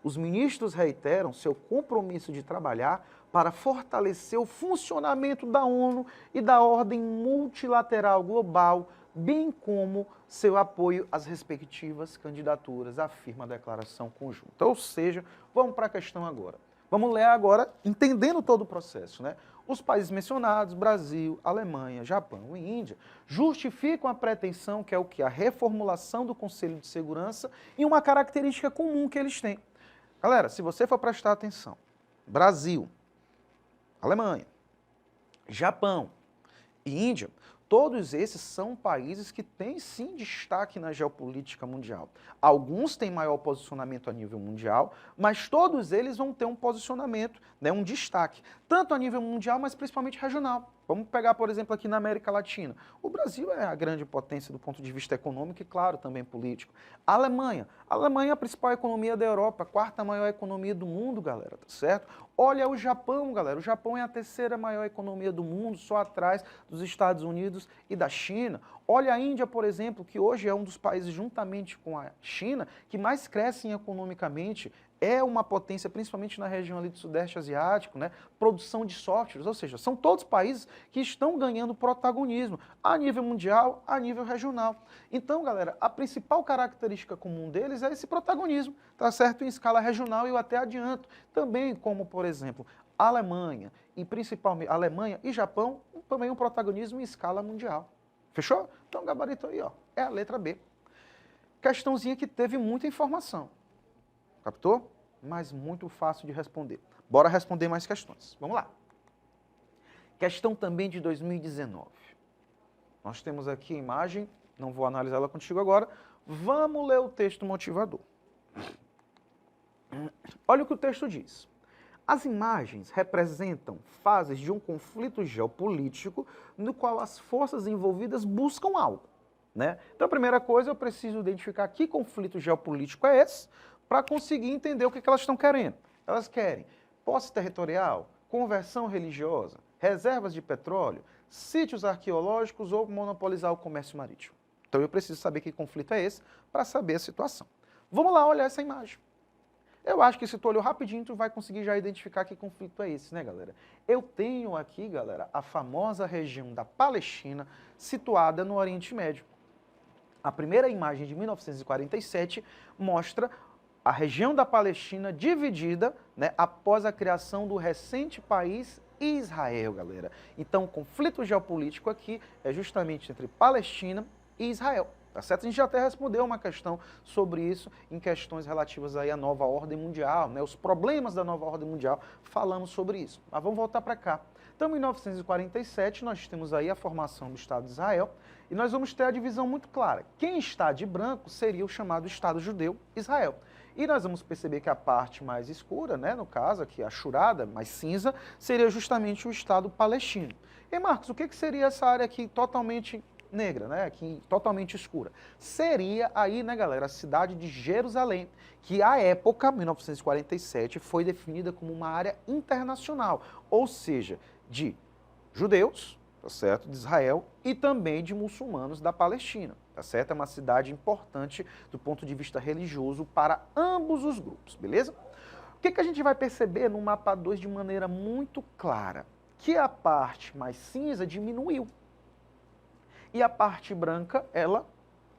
Os ministros reiteram seu compromisso de trabalhar para fortalecer o funcionamento da ONU e da ordem multilateral global, bem como seu apoio às respectivas candidaturas, afirma a declaração conjunta. Ou seja, vamos para a questão agora. Vamos ler agora, entendendo todo o processo, Os países mencionados, Brasil, Alemanha, Japão e Índia, justificam a pretensão que é o que? A reformulação do Conselho de Segurança e uma característica comum que eles têm. Galera, se você for prestar atenção, Brasil, Alemanha, Japão e Índia, todos esses são países que têm sim destaque na geopolítica mundial. Alguns têm maior posicionamento a nível mundial, mas todos eles vão ter um posicionamento, né, um destaque, tanto a nível mundial, mas principalmente regional. Vamos pegar, por exemplo, aqui na América Latina. O Brasil é a grande potência do ponto de vista econômico e, claro, também político. A Alemanha. A Alemanha é a principal economia da Europa, a quarta maior economia do mundo, galera, tá certo? Olha o Japão, galera. O Japão é a terceira maior economia do mundo, só atrás dos Estados Unidos e da China. Olha a Índia, por exemplo, que hoje é um dos países, juntamente com a China, que mais crescem economicamente, é uma potência, principalmente na região ali do Sudeste Asiático, né? Produção de softwares, ou seja, são todos países que estão ganhando protagonismo a nível mundial, a nível regional. Então, galera, a principal característica comum deles é esse protagonismo, tá certo? Em escala regional, e eu até adianto, também como, por exemplo, a Alemanha e principalmente Alemanha e Japão, também um protagonismo em escala mundial. Fechou? Então, o gabarito aí, ó, é a letra B. Questãozinha que teve muita informação. Captou? Mas muito fácil de responder. Bora responder mais questões. Vamos lá. Questão também de 2019. Nós temos aqui a imagem, não vou analisá-la contigo agora. Vamos ler o texto motivador. Olha o que o texto diz. As imagens representam fases de um conflito geopolítico no qual as forças envolvidas buscam algo, né? Então, a primeira coisa, eu preciso identificar que conflito geopolítico é esse, para conseguir entender o que elas estão querendo. Elas querem posse territorial, conversão religiosa, reservas de petróleo, sítios arqueológicos ou monopolizar o comércio marítimo. Então eu preciso saber que conflito é esse para saber a situação. Vamos lá olhar essa imagem. Eu acho que se tu olhou rapidinho, tu vai conseguir já identificar que conflito é esse, né, galera? Eu tenho aqui, galera, a famosa região da Palestina, situada no Oriente Médio. A primeira imagem de 1947 mostra a região da Palestina dividida, né, após a criação do recente país Israel, galera. Então, o conflito geopolítico aqui é justamente entre Palestina e Israel, tá certo? A gente já até respondeu uma questão sobre isso em questões relativas aí à nova ordem mundial, né, os problemas da nova ordem mundial, falamos sobre isso. Mas vamos voltar para cá. Então, em 1947, nós temos aí a formação do Estado de Israel e nós vamos ter a divisão muito clara. Quem está de branco seria o chamado Estado Judeu, Israel. E nós vamos perceber que a parte mais escura, né, no caso aqui, a churada, mais cinza, seria justamente o Estado palestino. E Marcos, o que seria essa área aqui totalmente negra, né, aqui totalmente escura? Seria aí, né, galera, a cidade de Jerusalém, que à época, 1947, foi definida como uma área internacional, ou seja, de judeus, tá certo, de Israel e também de muçulmanos da Palestina. Tá certo? É uma cidade importante do ponto de vista religioso para ambos os grupos, beleza? O que a gente vai perceber no mapa 2 de maneira muito clara? Que a parte mais cinza diminuiu e a parte branca, ela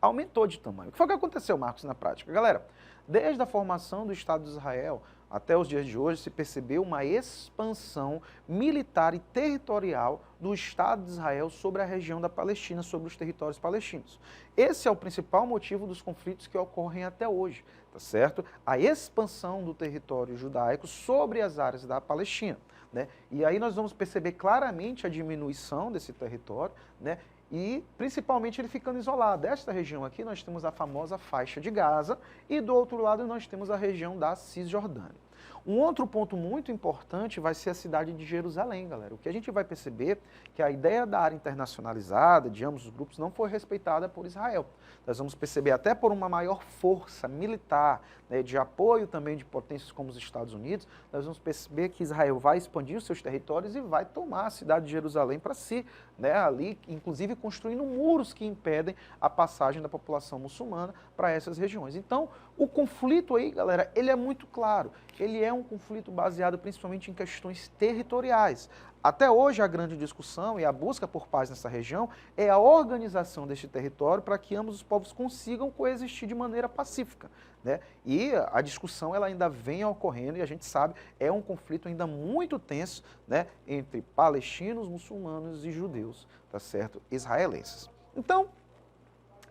aumentou de tamanho. O que foi que aconteceu, Marcos, na prática? Galera, desde a formação do Estado de Israel até os dias de hoje, se percebeu uma expansão militar e territorial do Estado de Israel sobre a região da Palestina, sobre os territórios palestinos. Esse é o principal motivo dos conflitos que ocorrem até hoje, tá certo? A expansão do território judaico sobre as áreas da Palestina, né? E aí nós vamos perceber claramente a diminuição desse território, né? E principalmente ele ficando isolado. Desta região aqui nós temos a famosa faixa de Gaza e do outro lado nós temos a região da Cisjordânia. Um outro ponto muito importante vai ser a cidade de Jerusalém, galera. O que a gente vai perceber é que a ideia da área internacionalizada de ambos os grupos não foi respeitada por Israel. Nós vamos perceber até por uma maior força militar, né, de apoio também de potências como os Estados Unidos, nós vamos perceber que Israel vai expandir os seus territórios e vai tomar a cidade de Jerusalém para si, né, ali, inclusive construindo muros que impedem a passagem da população muçulmana para essas regiões. Então, o conflito aí, galera, ele é muito claro. Ele é um conflito baseado principalmente em questões territoriais. Até hoje, a grande discussão e a busca por paz nessa região é a organização deste território para que ambos os povos consigam coexistir de maneira pacífica, né? E a discussão ela ainda vem ocorrendo e a gente sabe, é um conflito ainda muito tenso, né, entre palestinos, muçulmanos e judeus, tá certo? Israelenses. Então,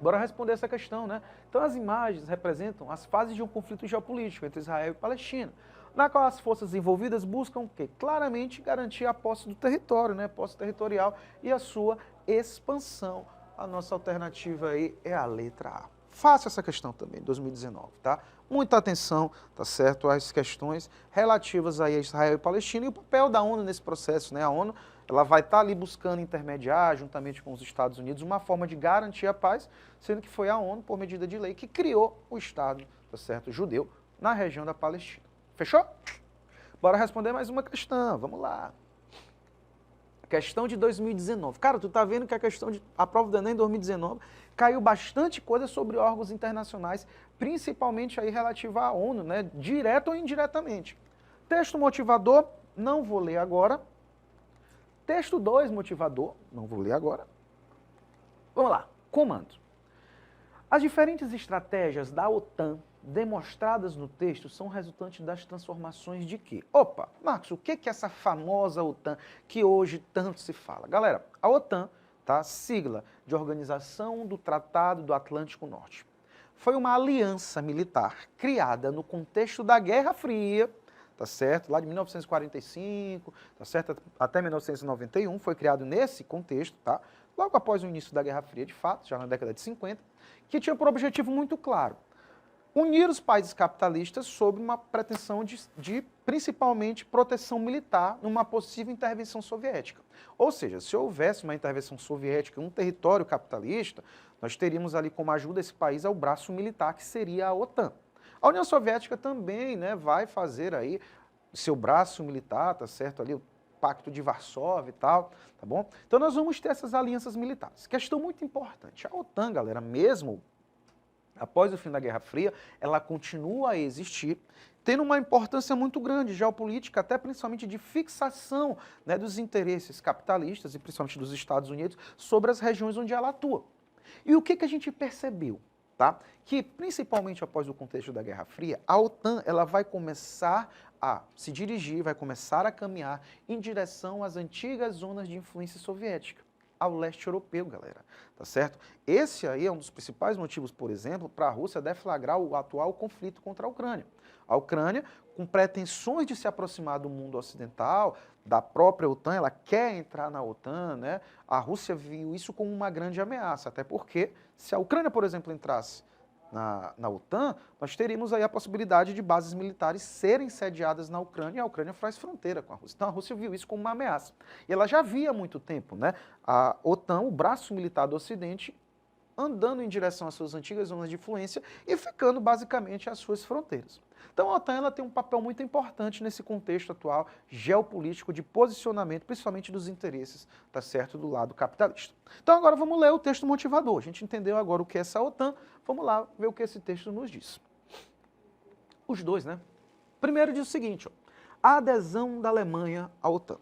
bora responder essa questão, né? Então, as imagens representam as fases de um conflito geopolítico entre Israel e Palestina. na qual as forças envolvidas buscam o quê? Claramente garantir a posse do território, né? Posse territorial e a sua expansão. A nossa alternativa aí é a letra A. Fácil essa questão também, 2019, tá? Muita atenção, tá certo, às questões relativas aí a Israel e Palestina e o papel da ONU nesse processo, né? A ONU, ela vai estar ali buscando intermediar, juntamente com os Estados Unidos, uma forma de garantir a paz, sendo que foi a ONU, por medida de lei, que criou o Estado, tá certo, judeu, na região da Palestina. Fechou? Bora responder mais uma questão, vamos lá. Questão de 2019. Cara, tu tá vendo que a prova do Enem 2019 caiu bastante coisa sobre órgãos internacionais, principalmente aí relativa à ONU, né? Direto ou indiretamente. Texto motivador, não vou ler agora. Texto 2 motivador, não vou ler agora. Vamos lá, comando. As diferentes estratégias da OTAN demonstradas no texto são resultantes das transformações de quê? Opa, Marcos, o que é essa famosa OTAN que hoje tanto se fala? Galera, a OTAN, tá, sigla de Organização do Tratado do Atlântico Norte, foi uma aliança militar criada no contexto da Guerra Fria, tá certo? Lá de 1945, tá certo? Até 1991, foi criado nesse contexto, tá? Logo após o início da Guerra Fria, de fato, já na década de 50, que tinha por objetivo muito claro unir os países capitalistas sob uma pretensão de principalmente proteção militar numa possível intervenção soviética. Ou seja, se houvesse uma intervenção soviética em um território capitalista, nós teríamos ali como ajuda esse país ao braço militar, que seria a OTAN. A União Soviética também, né, vai fazer aí seu braço militar, tá certo, ali o Pacto de Varsóvia e tal, tá bom? Então nós vamos ter essas alianças militares. Questão muito importante, a OTAN, galera, mesmo após o fim da Guerra Fria, ela continua a existir, tendo uma importância muito grande, geopolítica, até principalmente de fixação, né, dos interesses capitalistas e principalmente dos Estados Unidos sobre as regiões onde ela atua. E o que a gente percebeu? Tá? Que, principalmente após o contexto da Guerra Fria, a OTAN ela vai começar a se dirigir, vai começar a caminhar em direção às antigas zonas de influência soviética, ao leste europeu, galera, tá certo? Esse aí é um dos principais motivos, por exemplo, para a Rússia deflagrar o atual conflito contra a Ucrânia. A Ucrânia, com pretensões de se aproximar do mundo ocidental, da própria OTAN, ela quer entrar na OTAN, né? A Rússia viu isso como uma grande ameaça, até porque se a Ucrânia, por exemplo, entrasse na OTAN, nós teríamos aí a possibilidade de bases militares serem sediadas na Ucrânia, e a Ucrânia faz fronteira com a Rússia. Então a Rússia viu isso como uma ameaça. E ela já via há muito tempo, né, a OTAN, o braço militar do Ocidente, andando em direção às suas antigas zonas de influência e ficando basicamente às suas fronteiras. Então a OTAN ela tem um papel muito importante nesse contexto atual geopolítico de posicionamento, principalmente dos interesses, tá certo, do lado capitalista. Então agora vamos ler o texto motivador. A gente entendeu agora o que é essa OTAN, vamos lá ver o que esse texto nos diz. Os dois, né? Primeiro diz o seguinte, ó, a adesão da Alemanha à OTAN.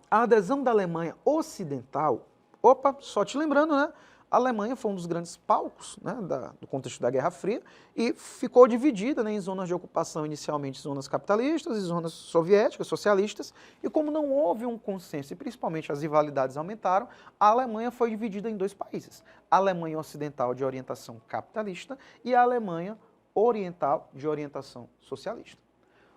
A adesão da Alemanha ocidental, opa, só te lembrando, né? A Alemanha foi um dos grandes palcos, né, do contexto da Guerra Fria e ficou dividida, né, em zonas de ocupação, inicialmente zonas capitalistas e zonas soviéticas, socialistas, e como não houve um consenso e principalmente as rivalidades aumentaram, a Alemanha foi dividida em dois países, a Alemanha ocidental de orientação capitalista e a Alemanha oriental de orientação socialista.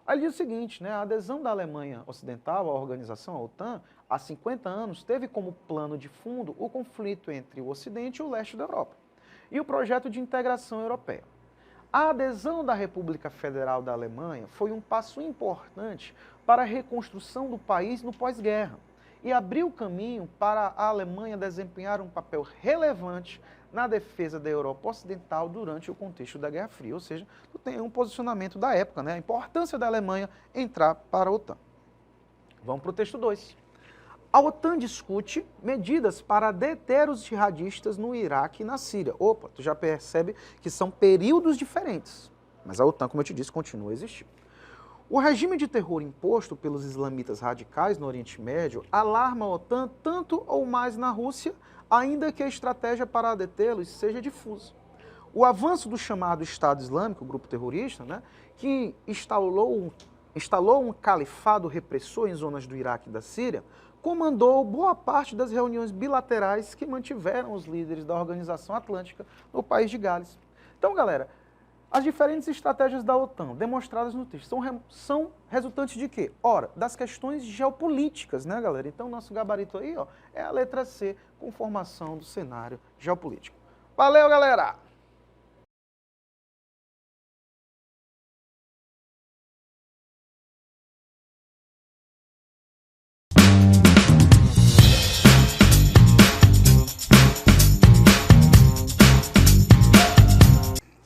Aí ele diz o seguinte, né, a adesão da Alemanha Ocidental à organização, à OTAN, há 50 anos, teve como plano de fundo o conflito entre o Ocidente e o leste da Europa, e o projeto de integração europeia. A adesão da República Federal da Alemanha foi um passo importante para a reconstrução do país no pós-guerra, e abriu caminho para a Alemanha desempenhar um papel relevante na defesa da Europa Ocidental durante o contexto da Guerra Fria, ou seja, tem um posicionamento da época, né? A importância da Alemanha entrar para a OTAN. Vamos para o texto 2. A OTAN discute medidas para deter os jihadistas no Iraque e na Síria. Opa, tu já percebe que são períodos diferentes, mas a OTAN, como eu te disse, continua a existir. O regime de terror imposto pelos islamitas radicais no Oriente Médio alarma a OTAN tanto ou mais na Rússia, ainda que a estratégia para detê-los seja difusa. O avanço do chamado Estado Islâmico, o grupo terrorista, né, que instalou um califado repressor em zonas do Iraque e da Síria, comandou boa parte das reuniões bilaterais que mantiveram os líderes da Organização Atlântica no país de Gales. Então, galera, As diferentes estratégias da OTAN demonstradas no texto são resultantes de quê? Ora, das questões geopolíticas, né, galera? Então, nosso gabarito aí, ó, é a letra C, conformação do cenário geopolítico. Valeu, galera!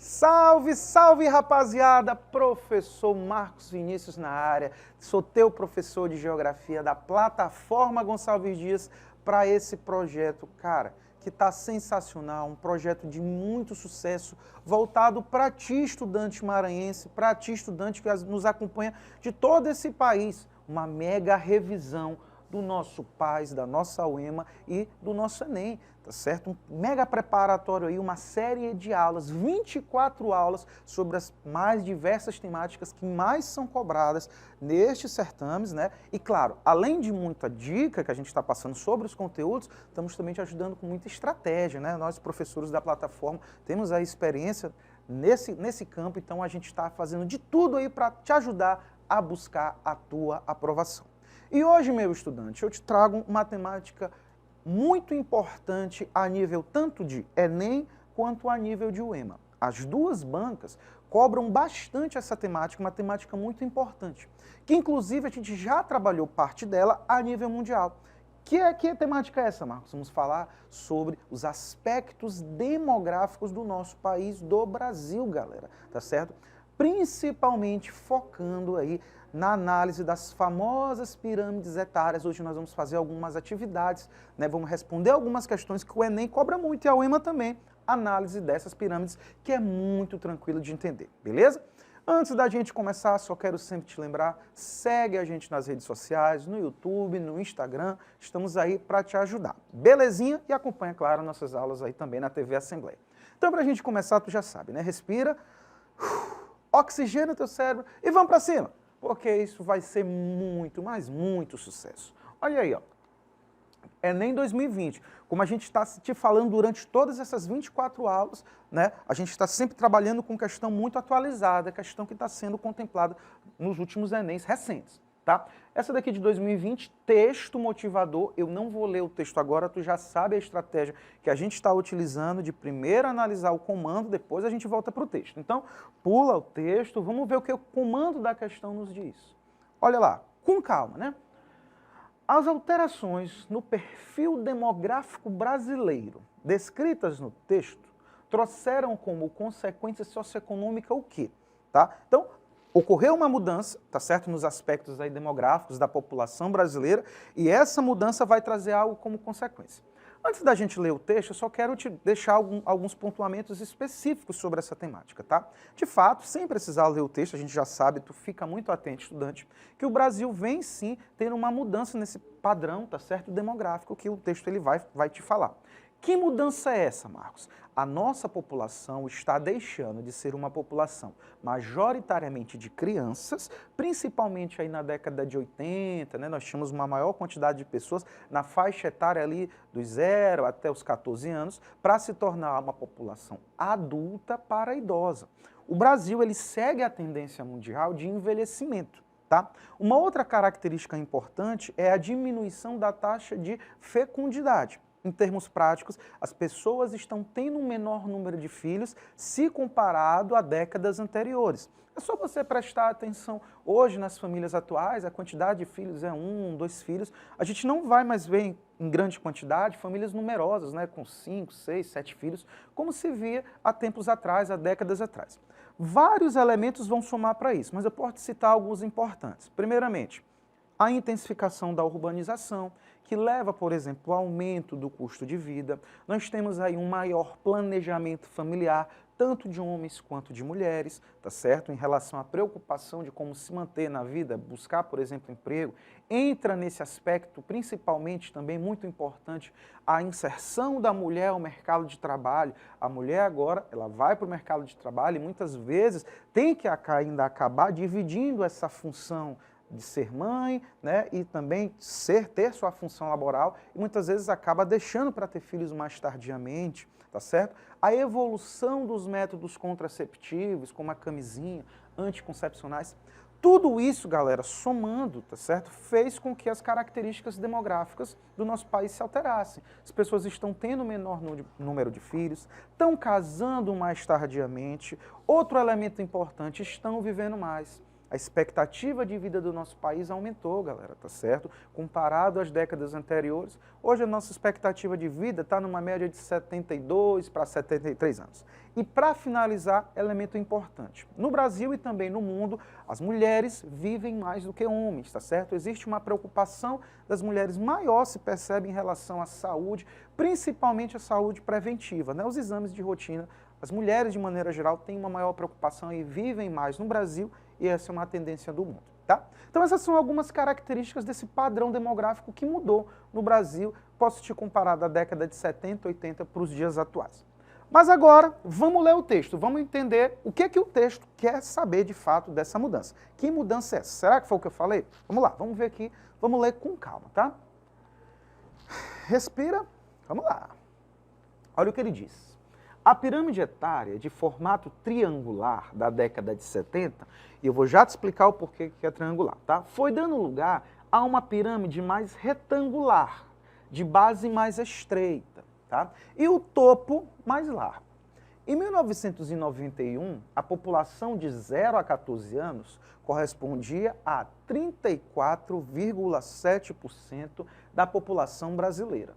Salve, salve, rapaziada! Professor Marcos Vinícius na área. Sou teu professor de Geografia da plataforma Gonçalves Dias para esse projeto, cara, que tá sensacional, um projeto de muito sucesso, voltado para ti, estudante maranhense, para ti, estudante que nos acompanha de todo esse país. Uma mega revisão do nosso PAS, da nossa UEMA e do nosso Enem, tá certo? Um mega preparatório aí, uma série de aulas, 24 aulas sobre as mais diversas temáticas que mais são cobradas nestes certames, né? E claro, além de muita dica que a gente está passando sobre os conteúdos, estamos também te ajudando com muita estratégia, né? Nós, professores da plataforma, temos a experiência nesse campo, então a gente está fazendo de tudo aí para te ajudar a buscar a tua aprovação. E hoje, meu estudante, eu te trago uma temática muito importante a nível tanto de Enem quanto a nível de UEMA. As duas bancas cobram bastante essa temática, uma temática muito importante, que inclusive a gente já trabalhou parte dela a nível mundial. Que temática é essa, Marcos? Vamos falar sobre os aspectos demográficos do nosso país, do Brasil, galera, tá certo? Principalmente focando aí na análise das famosas pirâmides etárias. Hoje nós vamos fazer algumas atividades, né? Vamos responder algumas questões que o Enem cobra muito e a UEMA também. Análise dessas pirâmides, que é muito tranquilo de entender, beleza? Antes da gente começar, só quero sempre te lembrar, segue a gente nas redes sociais, no YouTube, no Instagram, estamos aí para te ajudar, belezinha? E acompanha, claro, nossas aulas aí também na TV Assembleia. Então, para a gente começar, tu já sabe, né? Respira, oxigena o teu cérebro e vamos para cima, porque isso vai ser muito, mas muito sucesso. Olha aí, ó. Enem 2020, como a gente está te falando durante todas essas 24 aulas, né? A gente está sempre trabalhando com questão muito atualizada, questão que está sendo contemplada nos últimos Enems recentes, tá? Essa daqui de 2020, texto motivador, eu não vou ler o texto agora, tu já sabe a estratégia que a gente está utilizando de primeiro analisar o comando, depois a gente volta para o texto. Então, pula o texto, vamos ver o que o comando da questão nos diz. Olha lá, com calma, né? As alterações no perfil demográfico brasileiro descritas no texto trouxeram como consequência socioeconômica o quê? Tá? Então, ocorreu uma mudança, tá certo, nos aspectos aí demográficos da população brasileira e essa mudança vai trazer algo como consequência. Antes da gente ler o texto, eu só quero te deixar alguns pontuamentos específicos sobre essa temática, tá? De fato, sem precisar ler o texto, a gente já sabe, tu fica muito atento, estudante, que o Brasil vem sim ter uma mudança nesse padrão, tá certo, demográfico, que o texto ele vai te falar. Que mudança é essa, Marcos? A nossa população está deixando de ser uma população majoritariamente de crianças, principalmente aí na década de 80, né? Nós tínhamos uma maior quantidade de pessoas na faixa etária ali dos 0 até os 14 anos, para se tornar uma população adulta para idosa. O Brasil ele segue a tendência mundial de envelhecimento. Tá? Uma outra característica importante é a diminuição da taxa de fecundidade. Em termos práticos, as pessoas estão tendo um menor número de filhos se comparado a décadas anteriores. É só você prestar atenção. Hoje, nas famílias atuais, a quantidade de filhos é 1, 2 filhos. A gente não vai mais ver em grande quantidade famílias numerosas, né, com 5, 6, 7 filhos, como se via há tempos atrás, há décadas atrás. Vários elementos vão somar para isso, mas eu posso citar alguns importantes. Primeiramente, a intensificação da urbanização, que leva, por exemplo, ao aumento do custo de vida. Nós temos aí um maior planejamento familiar, tanto de homens quanto de mulheres, tá certo? Em relação à preocupação de como se manter na vida, buscar, por exemplo, emprego. Entra nesse aspecto, principalmente, também muito importante, a inserção da mulher ao mercado de trabalho. A mulher agora, ela vai para o mercado de trabalho e muitas vezes tem que ainda acabar dividindo essa função de ser mãe, né, e também ter sua função laboral, e muitas vezes acaba deixando para ter filhos mais tardiamente, tá certo? A evolução dos métodos contraceptivos, como a camisinha, anticoncepcionais, tudo isso, galera, somando, tá certo? Fez com que as características demográficas do nosso país se alterassem. As pessoas estão tendo menor número de filhos, estão casando mais tardiamente. Outro elemento importante, estão vivendo mais. A expectativa de vida do nosso país aumentou, galera, tá certo? Comparado às décadas anteriores, hoje a nossa expectativa de vida está numa média de 72 para 73 anos. E para finalizar, elemento importante. No Brasil e também no mundo, as mulheres vivem mais do que homens, tá certo? Existe uma preocupação das mulheres maior, se percebe, em relação à saúde, principalmente a saúde preventiva, né? Os exames de rotina. As mulheres, de maneira geral, têm uma maior preocupação e vivem mais no Brasil, e essa é uma tendência do mundo, tá? Então essas são algumas características desse padrão demográfico que mudou no Brasil. Posso te comparar da década de 70, 80 para os dias atuais. Mas agora, vamos ler o texto, vamos entender o que o texto quer saber de fato dessa mudança. Que mudança é essa? Será que foi o que eu falei? Vamos lá, vamos ver aqui, vamos ler com calma, tá? Respira, vamos lá. Olha o que ele diz. A pirâmide etária de formato triangular da década de 70, e eu vou já te explicar o porquê que é triangular, tá? Foi dando lugar a uma pirâmide mais retangular, de base mais estreita, tá? E o topo mais largo. Em 1991, a população de 0 a 14 anos correspondia a 34,7% da população brasileira,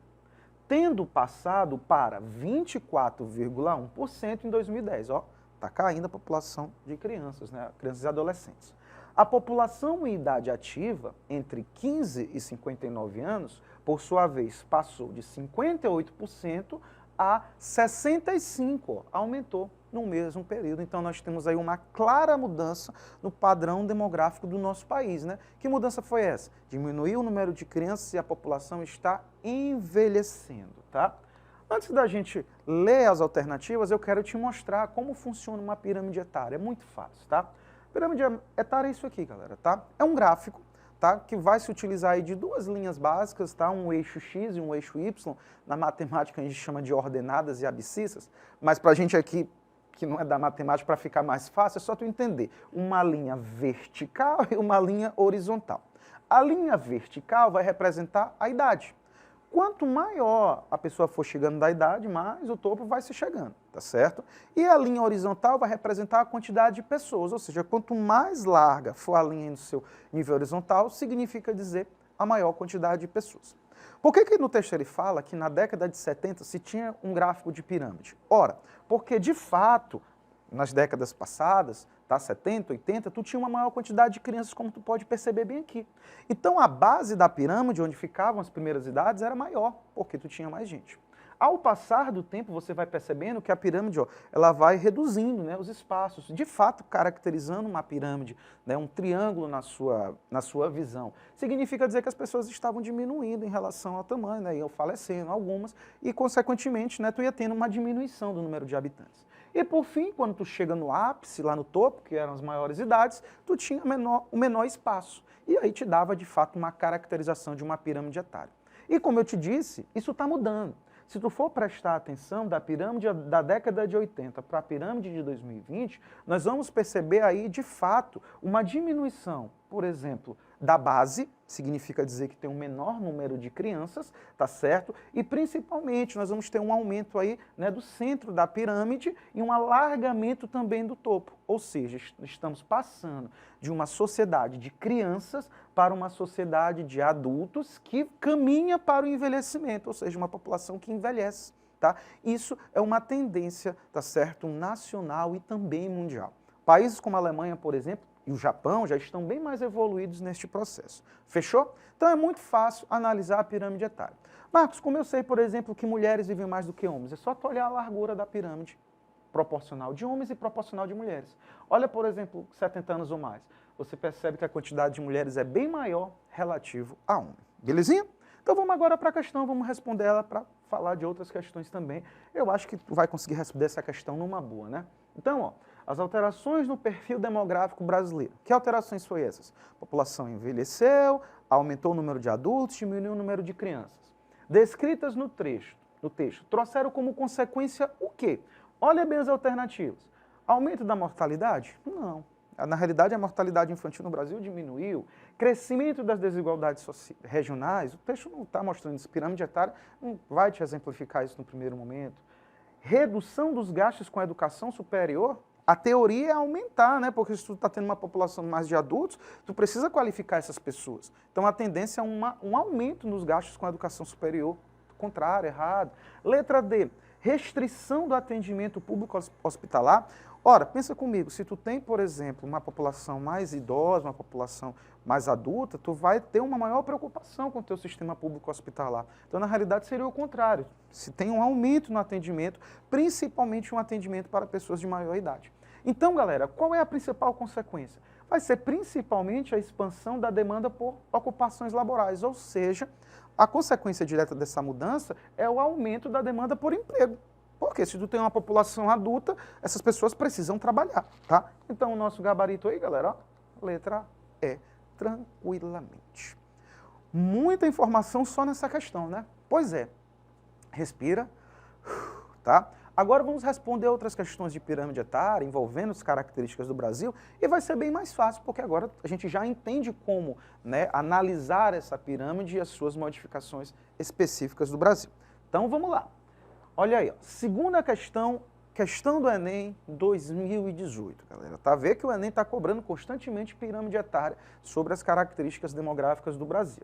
tendo passado para 24,1% em 2010. Ó, está caindo a população de crianças, né? Crianças e adolescentes. A população em idade ativa, entre 15 e 59 anos, por sua vez, passou de 58% a 65%, ó, aumentou no mesmo período. Então nós temos aí uma clara mudança no padrão demográfico do nosso país, né? Que mudança foi essa? Diminuiu o número de crianças e a população está envelhecendo, tá? Antes da gente ler as alternativas, eu quero te mostrar como funciona uma pirâmide etária. É muito fácil, tá? Pirâmide etária é isso aqui, galera, tá? É um gráfico, tá? Que vai se utilizar aí de duas linhas básicas, tá? Um eixo X e um eixo Y. Na matemática a gente chama de ordenadas e abscissas, mas pra gente aqui, que não é da matemática, para ficar mais fácil, é só tu entender. Uma linha vertical e uma linha horizontal. A linha vertical vai representar a idade. Quanto maior a pessoa for chegando da idade, mais o topo vai se chegando, tá certo? E a linha horizontal vai representar a quantidade de pessoas, ou seja, quanto mais larga for a linha no seu nível horizontal, significa dizer a maior quantidade de pessoas. Por que no texto ele fala que na década de 70 se tinha um gráfico de pirâmide? Ora, porque de fato, nas décadas passadas, tá, 70, 80, tu tinha uma maior quantidade de crianças, como tu pode perceber bem aqui. Então a base da pirâmide, onde ficavam as primeiras idades, era maior, porque tu tinha mais gente. Ao passar do tempo, você vai percebendo que a pirâmide, ó, ela vai reduzindo, né, os espaços, de fato caracterizando uma pirâmide, né, um triângulo na sua visão. Significa dizer que as pessoas estavam diminuindo em relação ao tamanho, né, iam falecendo algumas, e consequentemente, né, tu ia tendo uma diminuição do número de habitantes. E por fim, quando tu chega no ápice, lá no topo, que eram as maiores idades, tu tinha o menor espaço. E aí te dava, de fato, uma caracterização de uma pirâmide etária. E como eu te disse, isso está mudando. Se tu for prestar atenção da pirâmide da década de 80 para a pirâmide de 2020, nós vamos perceber aí, de fato, uma diminuição, por exemplo, da base, significa dizer que tem um menor número de crianças, tá certo? E principalmente nós vamos ter um aumento aí, né, do centro da pirâmide e um alargamento também do topo. Ou seja, estamos passando de uma sociedade de crianças para uma sociedade de adultos que caminha para o envelhecimento, ou seja, uma população que envelhece, tá? Isso é uma tendência, tá certo, nacional e também mundial. Países como a Alemanha, por exemplo, e o Japão já estão bem mais evoluídos neste processo. Fechou? Então é muito fácil analisar a pirâmide etária. Marcos, como eu sei, por exemplo, que mulheres vivem mais do que homens? É só tu olhar a largura da pirâmide, proporcional de homens e proporcional de mulheres. Olha, por exemplo, 70 anos ou mais. Você percebe que a quantidade de mulheres é bem maior relativo a homem. Belezinha? Então vamos agora para a questão, vamos responder ela para falar de outras questões também. Eu acho que tu vai conseguir responder essa questão numa boa, né? Então, ó, as alterações no perfil demográfico brasileiro. Que alterações foram essas? A população envelheceu, aumentou o número de adultos, diminuiu o número de crianças. Descritas no trecho, no texto, trouxeram como consequência o quê? Olha bem as alternativas. Aumento da mortalidade? Não. Na realidade, a mortalidade infantil no Brasil diminuiu. Crescimento das desigualdades regionais, o texto não está mostrando isso. Pirâmide etária não vai te exemplificar isso no primeiro momento. Redução dos gastos com a educação superior, a teoria é aumentar, né? Porque se tu está tendo uma população mais de adultos, tu precisa qualificar essas pessoas. Então, a tendência é um aumento nos gastos com a educação superior. Contrário, errado. Letra D, restrição do atendimento público hospitalar. Ora, pensa comigo, se tu tem, por exemplo, uma população mais idosa, uma população mais adulta, tu vai ter uma maior preocupação com o teu sistema público hospitalar. Então, na realidade, seria o contrário. Se tem um aumento no atendimento, principalmente um atendimento para pessoas de maior idade. Então, galera, qual é a principal consequência? Vai ser principalmente a expansão da demanda por ocupações laborais, ou seja, a consequência direta dessa mudança é o aumento da demanda por emprego. Porque se tu tem uma população adulta, essas pessoas precisam trabalhar, tá? Então, o nosso gabarito aí, galera, ó, letra E, tranquilamente. Muita informação só nessa questão, né? Pois é. Respira, tá? Agora vamos responder outras questões de pirâmide etária, envolvendo as características do Brasil, e vai ser bem mais fácil, porque agora a gente já entende como, né, analisar essa pirâmide e as suas modificações específicas do Brasil. Então, vamos lá. Olha aí, ó. Segunda questão do Enem 2018, galera. Tá vendo que o Enem está cobrando constantemente pirâmide etária sobre as características demográficas do Brasil.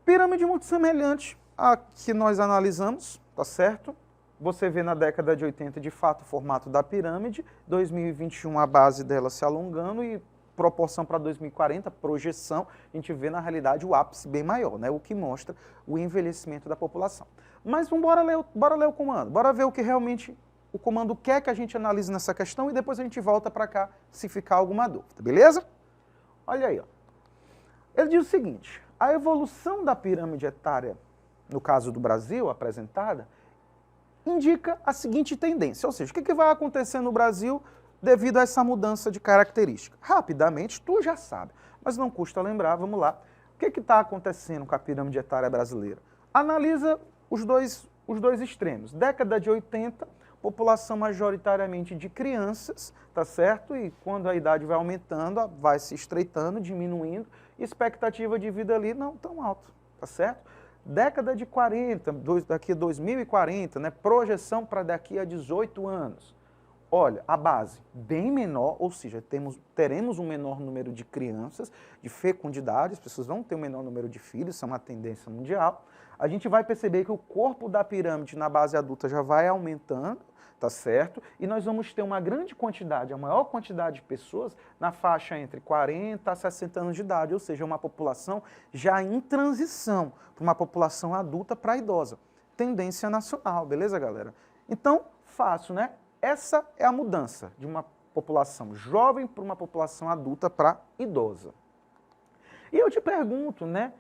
Pirâmide muito semelhante à que nós analisamos, tá certo? Você vê na década de 80, de fato, o formato da pirâmide, 2021 a base dela se alongando e proporção para 2040, projeção, a gente vê na realidade o ápice bem maior, né? O que mostra o envelhecimento da população. Mas bora ler o comando, bora ver o que realmente o comando quer que a gente analise nessa questão e depois a gente volta para cá se ficar alguma dúvida, beleza? Olha aí, ó. Ele diz o seguinte, a evolução da pirâmide etária, no caso do Brasil, apresentada, indica a seguinte tendência, ou seja, o que vai acontecer no Brasil devido a essa mudança de característica? Rapidamente, tu já sabe, mas não custa lembrar, vamos lá. O que está acontecendo com a pirâmide etária brasileira? Analisa os dois extremos. Década de 80, população majoritariamente de crianças, tá certo? E quando a idade vai aumentando, vai se estreitando, diminuindo, expectativa de vida ali não tão alta, tá certo? Década de 40, daqui a 2040, né? Projeção para daqui a 18 anos. Olha, a base bem menor, ou seja, teremos um menor número de crianças, de fecundidade, as pessoas vão ter um menor número de filhos, isso é uma tendência mundial. A gente vai perceber que o corpo da pirâmide na base adulta já vai aumentando, tá certo? E nós vamos ter uma grande quantidade, a maior quantidade de pessoas na faixa entre 40 a 60 anos de idade, ou seja, uma população já em transição para uma população adulta para idosa. Tendência nacional, beleza, galera? Então, fácil, né? Essa é a mudança de uma população jovem para uma população adulta para idosa. E eu te pergunto, né?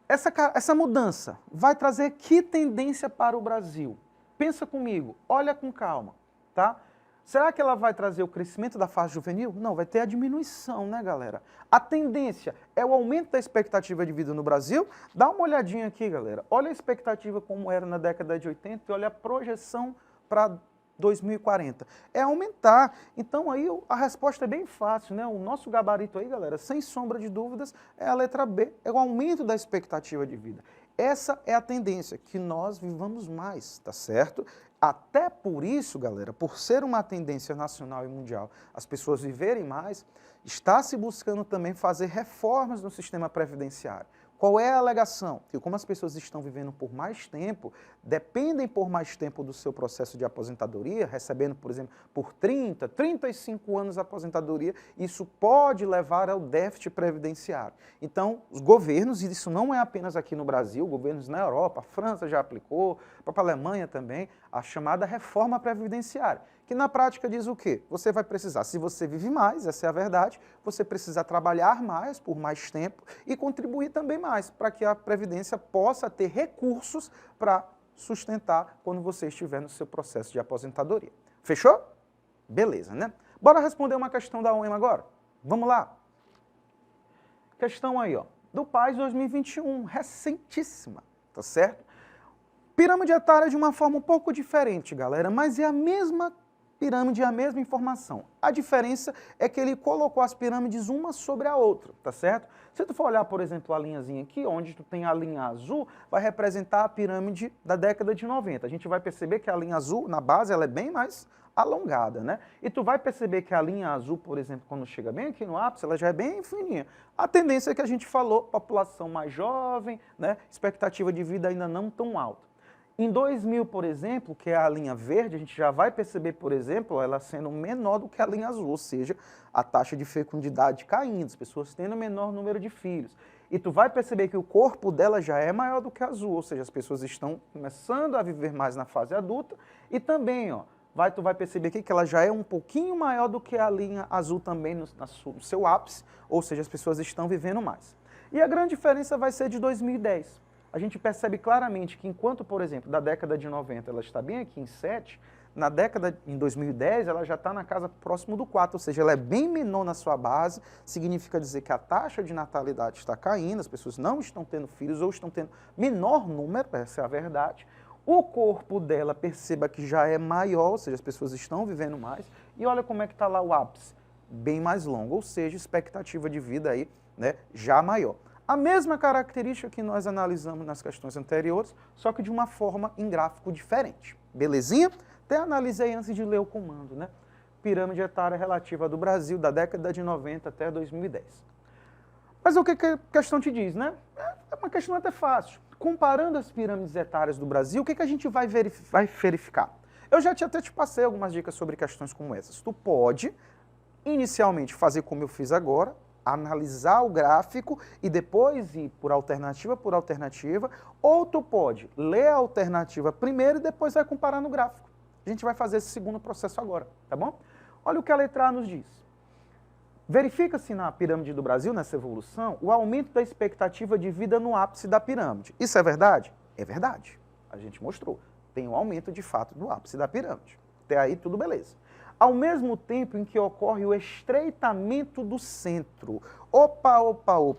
Essa mudança vai trazer que tendência para o Brasil? Pensa comigo, olha com calma, tá? Será que ela vai trazer o crescimento da fase juvenil? Não, vai ter a diminuição, né, galera? A tendência é o aumento da expectativa de vida no Brasil? Dá uma olhadinha aqui, galera. Olha a expectativa como era na década de 80 e olha a projeção para 2040. É aumentar. Então aí a resposta é bem fácil, né? O nosso gabarito aí, galera, sem sombra de dúvidas, é a letra B, é o aumento da expectativa de vida. Essa é a tendência, que nós vivamos mais, tá certo? Até por isso, galera, por ser uma tendência nacional e mundial, as pessoas viverem mais, está se buscando também fazer reformas no sistema previdenciário. Qual é a alegação? Que como as pessoas estão vivendo por mais tempo, dependem por mais tempo do seu processo de aposentadoria, recebendo, por exemplo, por 30, 35 anos de aposentadoria, isso pode levar ao déficit previdenciário. Então, os governos, e isso não é apenas aqui no Brasil, governos na Europa, a França já aplicou, a própria Alemanha também, a chamada reforma previdenciária, que na prática diz o quê? Você vai precisar, se você vive mais, essa é a verdade, você precisa trabalhar mais por mais tempo e contribuir também mais, para que a Previdência possa ter recursos para sustentar quando você estiver no seu processo de aposentadoria. Fechou? Beleza, né? Bora responder uma questão da UEMA agora? Vamos lá. Questão aí, ó, do PAS 2021, recentíssima, tá certo? Pirâmide etária de uma forma um pouco diferente, galera, mas é a mesma pirâmide, a mesma informação. A diferença é que ele colocou as pirâmides uma sobre a outra, tá certo? Se tu for olhar, por exemplo, a linhazinha aqui, onde tu tem a linha azul, vai representar a pirâmide da década de 90. A gente vai perceber que a linha azul, na base, ela é bem mais alongada, né? E tu vai perceber que a linha azul, por exemplo, quando chega bem aqui no ápice, ela já é bem fininha. A tendência é que a gente falou, população mais jovem, né? Expectativa de vida ainda não tão alta. Em 2000, por exemplo, que é a linha verde, a gente já vai perceber, por exemplo, ela sendo menor do que a linha azul, ou seja, a taxa de fecundidade caindo, as pessoas tendo menor número de filhos. E tu vai perceber que o corpo dela já é maior do que a azul, ou seja, as pessoas estão começando a viver mais na fase adulta. E também, ó, tu vai perceber aqui que ela já é um pouquinho maior do que a linha azul também no seu ápice, ou seja, as pessoas estão vivendo mais. E a grande diferença vai ser de 2010. A gente percebe claramente que enquanto, por exemplo, da década de 90 ela está bem aqui em 7, em 2010 ela já está na casa próximo do 4, ou seja, ela é bem menor na sua base, significa dizer que a taxa de natalidade está caindo, as pessoas não estão tendo filhos ou estão tendo menor número, essa é a verdade. O corpo dela, perceba que já é maior, ou seja, as pessoas estão vivendo mais, e olha como é que está lá o ápice, bem mais longo, ou seja, expectativa de vida aí, né, já maior. A mesma característica que nós analisamos nas questões anteriores, só que de uma forma em gráfico diferente. Belezinha? Até analisei antes de ler o comando, né? Pirâmide etária relativa do Brasil, da década de 90 até 2010. Mas o que a questão te diz, né? É uma questão até fácil. Comparando as pirâmides etárias do Brasil, o que a gente vai verificar? Eu já até te passei algumas dicas sobre questões como essas. Tu pode, inicialmente, fazer como eu fiz agora, analisar o gráfico e depois ir por alternativa, ou tu pode ler a alternativa primeiro e depois vai comparar no gráfico. A gente vai fazer esse segundo processo agora, tá bom? Olha o que a letra A nos diz. Verifica-se na pirâmide do Brasil, nessa evolução, o aumento da expectativa de vida no ápice da pirâmide. Isso é verdade? É verdade. A gente mostrou. Tem um aumento de fato do ápice da pirâmide. Até aí tudo beleza. Ao mesmo tempo em que ocorre o estreitamento do centro. Opa,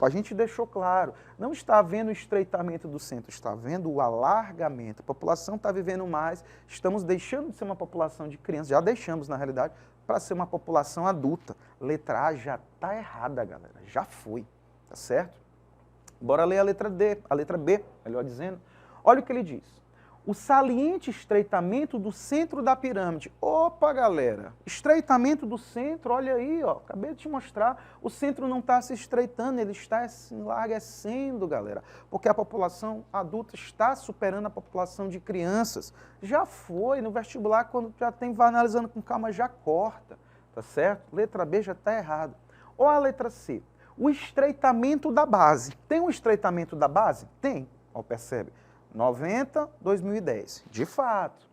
a gente deixou claro, não está havendo estreitamento do centro, está havendo o alargamento. A população está vivendo mais, estamos deixando de ser uma população de crianças, já deixamos na realidade, para ser uma população adulta. Letra A já está errada, galera, já foi, tá certo? Bora ler a letra B, melhor dizendo. Olha o que ele diz. O saliente estreitamento do centro da pirâmide. Opa, galera, estreitamento do centro, olha aí, ó, acabei de te mostrar, o centro não está se estreitando, ele está se enlarguecendo, galera, porque a população adulta está superando a população de crianças. Já foi, no vestibular, quando já vai analisando com calma, já corta, tá certo? Letra B já está errada. Ou a letra C, o estreitamento da base. Tem um estreitamento da base? Tem, ó, percebe? 90, 2010. De fato.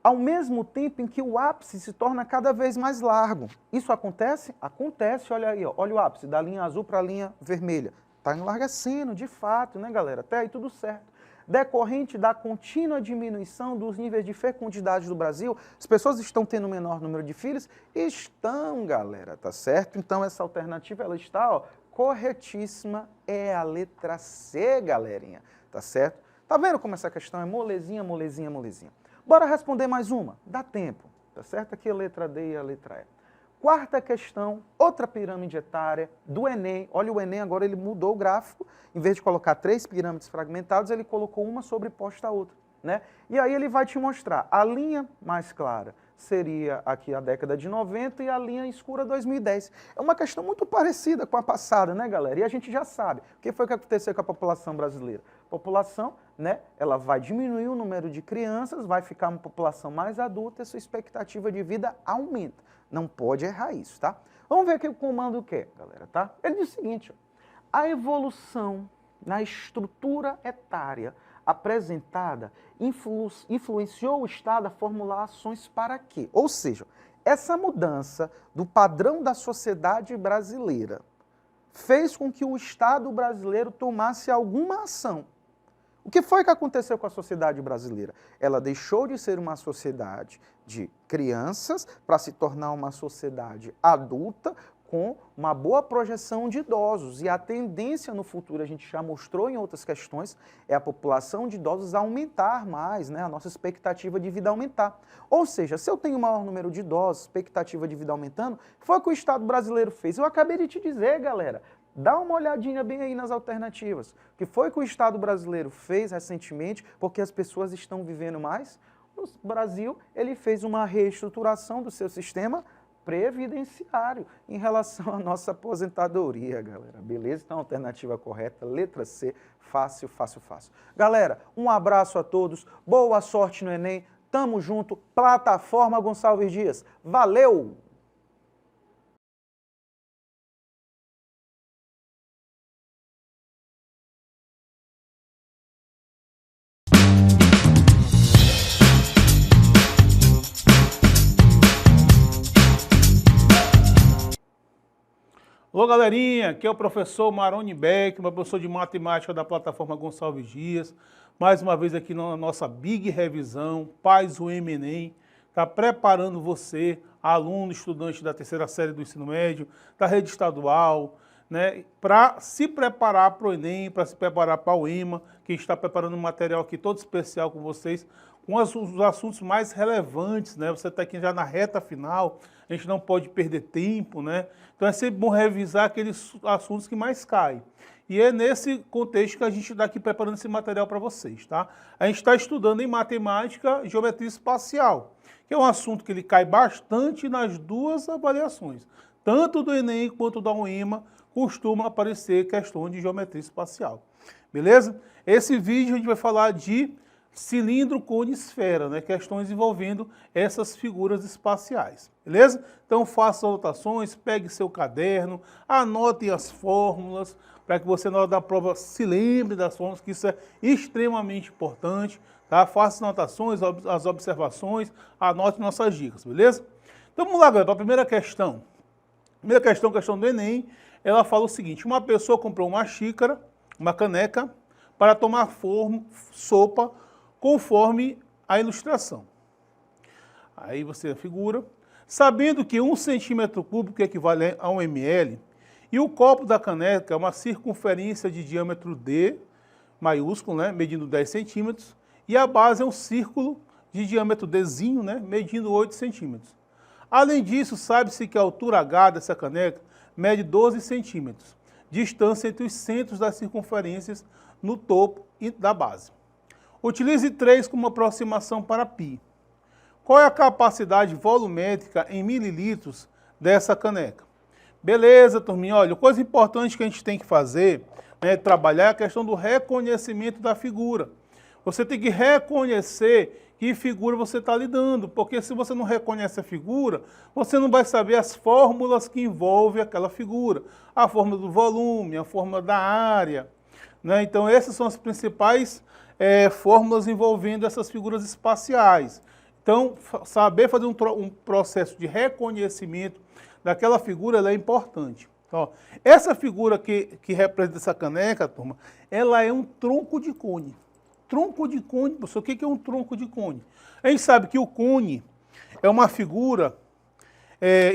Ao mesmo tempo em que o ápice se torna cada vez mais largo. Isso acontece? Acontece, olha aí, ó, olha o ápice, da linha azul para a linha vermelha. Está enlarguecendo, de fato, né, galera? Até aí tudo certo. Decorrente da contínua diminuição dos níveis de fecundidade do Brasil, as pessoas estão tendo menor número de filhos? Estão, galera, tá certo? Então essa alternativa, ela está, ó, corretíssima, é a letra C, galerinha, tá certo? Tá vendo como essa questão é molezinha, molezinha, molezinha? Bora responder mais uma? Dá tempo, tá certo? Aqui a letra D e a letra E. Quarta questão, outra pirâmide etária do Enem. Olha, o Enem agora ele mudou o gráfico. Em vez de colocar 3 pirâmides fragmentadas, ele colocou uma sobreposta à outra, né? E aí ele vai te mostrar. A linha mais clara seria aqui a década de 90 e a linha escura 2010. É uma questão muito parecida com a passada, né, galera? E a gente já sabe. O que foi que aconteceu com a população brasileira? A população, né, ela vai diminuir o número de crianças, vai ficar uma população mais adulta e sua expectativa de vida aumenta. Não pode errar isso, tá? Vamos ver aqui o comando quer, galera, tá? Ele diz o seguinte, ó, a evolução na estrutura etária apresentada influenciou o Estado a formular ações para quê? Ou seja, essa mudança do padrão da sociedade brasileira fez com que o Estado brasileiro tomasse alguma ação. O que foi que aconteceu com a sociedade brasileira? Ela deixou de ser uma sociedade de crianças para se tornar uma sociedade adulta com uma boa projeção de idosos. E a tendência no futuro, a gente já mostrou em outras questões, é a população de idosos aumentar mais, né? A nossa expectativa de vida aumentar. Ou seja, se eu tenho um maior número de idosos, expectativa de vida aumentando, foi o que o Estado brasileiro fez. Eu acabei de te dizer, galera, dá uma olhadinha bem aí nas alternativas. O que foi que o Estado brasileiro fez recentemente, porque as pessoas estão vivendo mais? O Brasil, ele fez uma reestruturação do seu sistema previdenciário em relação à nossa aposentadoria, galera. Beleza? Então, alternativa correta, letra C, fácil, fácil, fácil. Galera, um abraço a todos, boa sorte no Enem, tamo junto, Plataforma Gonçalves Dias. Valeu! Olá, galerinha, aqui é o professor Maroni Beck, professor de matemática da Plataforma Gonçalves Dias. Mais uma vez aqui na nossa Big Revisão, Paz o Enem, está preparando você, aluno, estudante da terceira série do ensino médio, da rede estadual, né, para se preparar para o Enem, para se preparar para o EMA, que está preparando um material aqui todo especial com vocês, com os assuntos mais relevantes, né? Você está aqui já na reta final, a gente não pode perder tempo, né? Então é sempre bom revisar aqueles assuntos que mais caem. E é nesse contexto que a gente está aqui preparando esse material para vocês, tá? A gente está estudando em matemática geometria espacial, que é um assunto que ele cai bastante nas duas avaliações. Tanto do Enem quanto da UEMA costuma aparecer questão de geometria espacial. Beleza? Esse vídeo a gente vai falar de cilindro, cone, esfera, né? Questões envolvendo essas figuras espaciais, beleza? Então faça anotações, pegue seu caderno, anote as fórmulas, para que você na hora da prova se lembre das fórmulas, que isso é extremamente importante, tá? Faça anotações, as observações, anote nossas dicas, beleza? Então vamos lá, galera, para a primeira questão. Primeira questão, questão do Enem, ela fala o seguinte: uma pessoa comprou uma xícara, uma caneca, para tomar sopa, conforme a ilustração. Aí você figura, sabendo que 1 centímetro cúbico equivale a 1 ml, e o copo da caneca é uma circunferência de diâmetro D, maiúsculo, né, medindo 10 centímetros, e a base é um círculo de diâmetro Dzinho, né, medindo 8 centímetros. Além disso, sabe-se que a altura H dessa caneca mede 12 centímetros, distância entre os centros das circunferências no topo e da base. Utilize 3 como aproximação para π. Qual é a capacidade volumétrica em mililitros dessa caneca? Beleza, turminha. Olha, coisa importante que a gente tem que fazer, né, trabalhar é a questão do reconhecimento da figura. Você tem que reconhecer que figura você está lidando, porque se você não reconhece a figura, você não vai saber as fórmulas que envolvem aquela figura. A fórmula do volume, a fórmula da área, né? Então essas são as principais fórmulas envolvendo essas figuras espaciais. Então, saber fazer um processo de reconhecimento daquela figura ela é importante. Então, ó, essa figura que representa essa caneca, turma, ela é um tronco de cone. Tronco de cone, professor, o que é um tronco de cone? A gente sabe que o cone é uma figura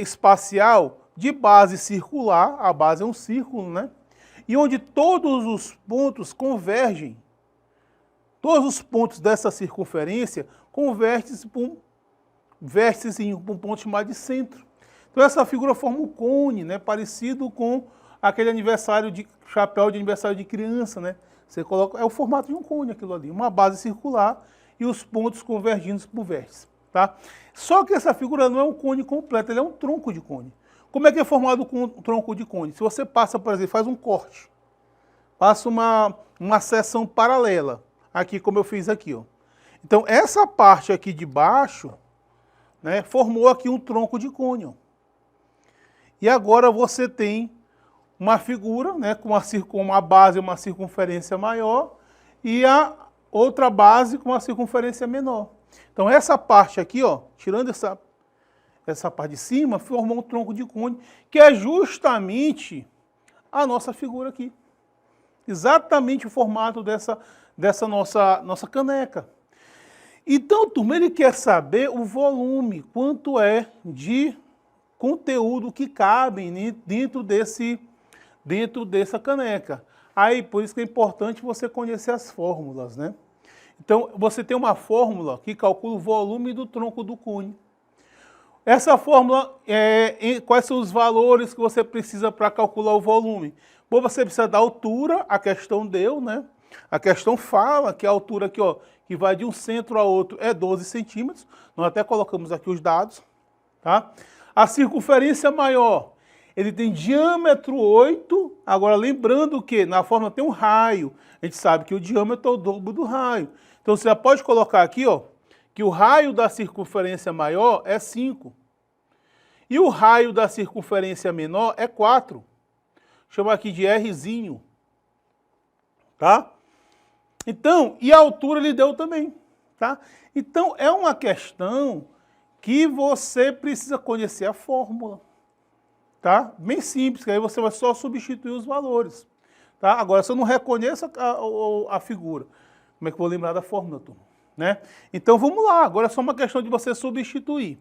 espacial de base circular, a base é um círculo, né? E onde todos os pontos convergem. Todos os pontos dessa circunferência convertem-se para um vértice, para um ponto chamado de centro. Então essa figura forma um cone, né, parecido com aquele chapéu de aniversário de criança, né? Você coloca, é o formato de um cone aquilo ali, uma base circular e os pontos convergindo para o vértice, tá? Só que essa figura não é um cone completo, ele é um tronco de cone. Como é que é formado com um tronco de cone? Se você passa, por exemplo, faz um corte, passa uma seção paralela, aqui como eu fiz aqui, ó. Então essa parte aqui de baixo, né, formou aqui um tronco de cone, ó. E agora você tem uma figura, né, com uma base, uma circunferência maior, e a outra base com uma circunferência menor. Então essa parte aqui, ó, tirando essa parte de cima, formou um tronco de cone, que é justamente a nossa figura aqui. Exatamente o formato dessa nossa caneca. Então, turma, ele quer saber o volume, quanto é de conteúdo que cabem dentro dessa caneca. Aí, por isso que é importante você conhecer as fórmulas, né? Então, você tem uma fórmula que calcula o volume do tronco do cone. Essa fórmula, quais são os valores que você precisa para calcular o volume? Bom, você precisa da altura, a questão deu, né? A questão fala que a altura aqui, ó, que vai de um centro a outro é 12 centímetros. Nós até colocamos aqui os dados, tá? A circunferência maior, ele tem diâmetro 8. Agora, lembrando que na fórmula tem um raio. A gente sabe que o diâmetro é o dobro do raio. Então, você já pode colocar aqui, ó, que o raio da circunferência maior é 5. E o raio da circunferência menor é 4. Chama aqui de Rzinho. Tá? Então, e a altura ele deu também. Tá? Então, é uma questão que você precisa conhecer a fórmula. Tá? Bem simples, que aí você vai só substituir os valores. Tá? Agora, se eu não reconheço a figura, como é que eu vou lembrar da fórmula, turma? Né? Então, vamos lá. Agora é só uma questão de você substituir.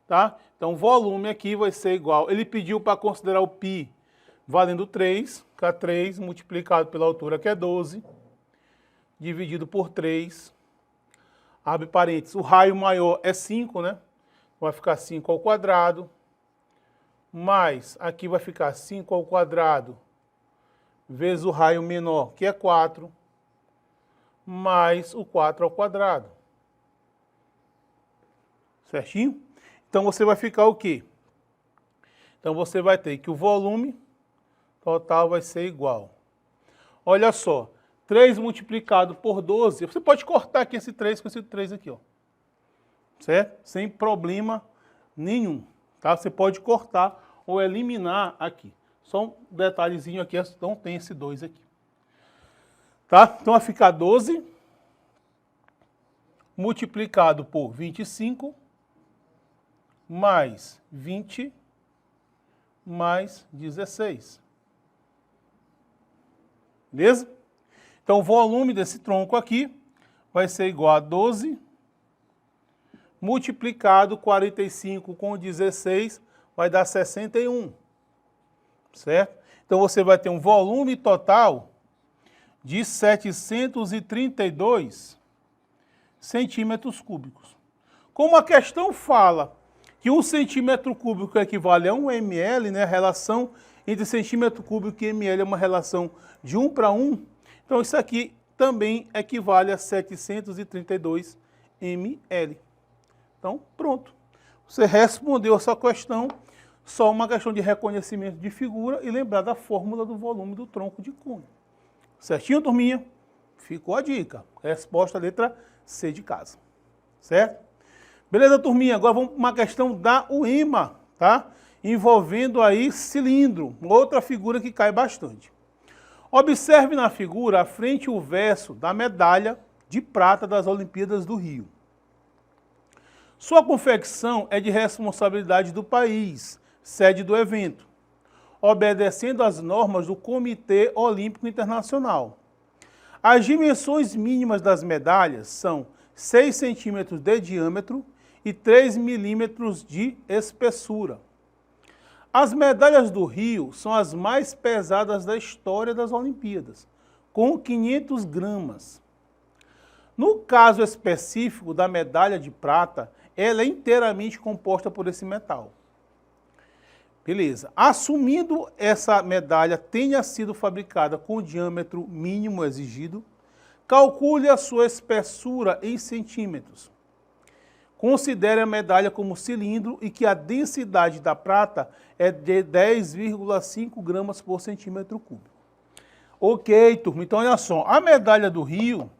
Tá? Então, o volume aqui vai ser igual. Ele pediu para considerar o π valendo 3, que 3 multiplicado pela altura, que é 12, dividido por 3, abre parênteses. O raio maior é 5, né? Vai ficar 5 ao quadrado, mais aqui vai ficar 5 ao quadrado, vezes o raio menor, que é 4, mais o 4 ao quadrado. Certinho? Então, você vai ficar o quê? Então, você vai ter que o volume total vai ser igual. Olha só, 3 multiplicado por 12, você pode cortar aqui esse 3 com esse 3 aqui, ó. Certo? Sem problema nenhum. Tá? Você pode cortar ou eliminar aqui. Só um detalhezinho aqui, não tem esse 2 aqui. Tá? Então vai ficar 12 multiplicado por 25 mais 20 mais 16. Beleza? Então o volume desse tronco aqui vai ser igual a 12 multiplicado 45 com 16 vai dar 61. Certo? Então você vai ter um volume total de 732 centímetros cúbicos. Como a questão fala que 1 centímetro cúbico equivale a 1 ml, né? A relação entre centímetro cúbico e ml é uma relação de 1 para 1. Então isso aqui também equivale a 732 ml. Então pronto. Você respondeu essa questão, só uma questão de reconhecimento de figura e lembrar da fórmula do volume do tronco de cone. Certinho, turminha? Ficou a dica. Resposta letra C de casa. Certo? Beleza, turminha? Agora vamos para uma questão da UEMA, tá? Envolvendo aí cilindro, outra figura que cai bastante. Observe na figura a frente e o verso da medalha de prata das Olimpíadas do Rio. Sua confecção é de responsabilidade do país, sede do evento, obedecendo às normas do Comitê Olímpico Internacional. As dimensões mínimas das medalhas são 6 centímetros de diâmetro e 3 milímetros de espessura. As medalhas do Rio são as mais pesadas da história das Olimpíadas, com 500 gramas. No caso específico da medalha de prata, ela é inteiramente composta por esse metal. Beleza. Assumindo essa medalha tenha sido fabricada com o diâmetro mínimo exigido, calcule a sua espessura em centímetros. Considere a medalha como cilindro e que a densidade da prata é de 10,5 gramas por centímetro cúbico. Ok, turma. Então, olha só. A medalha do Rio,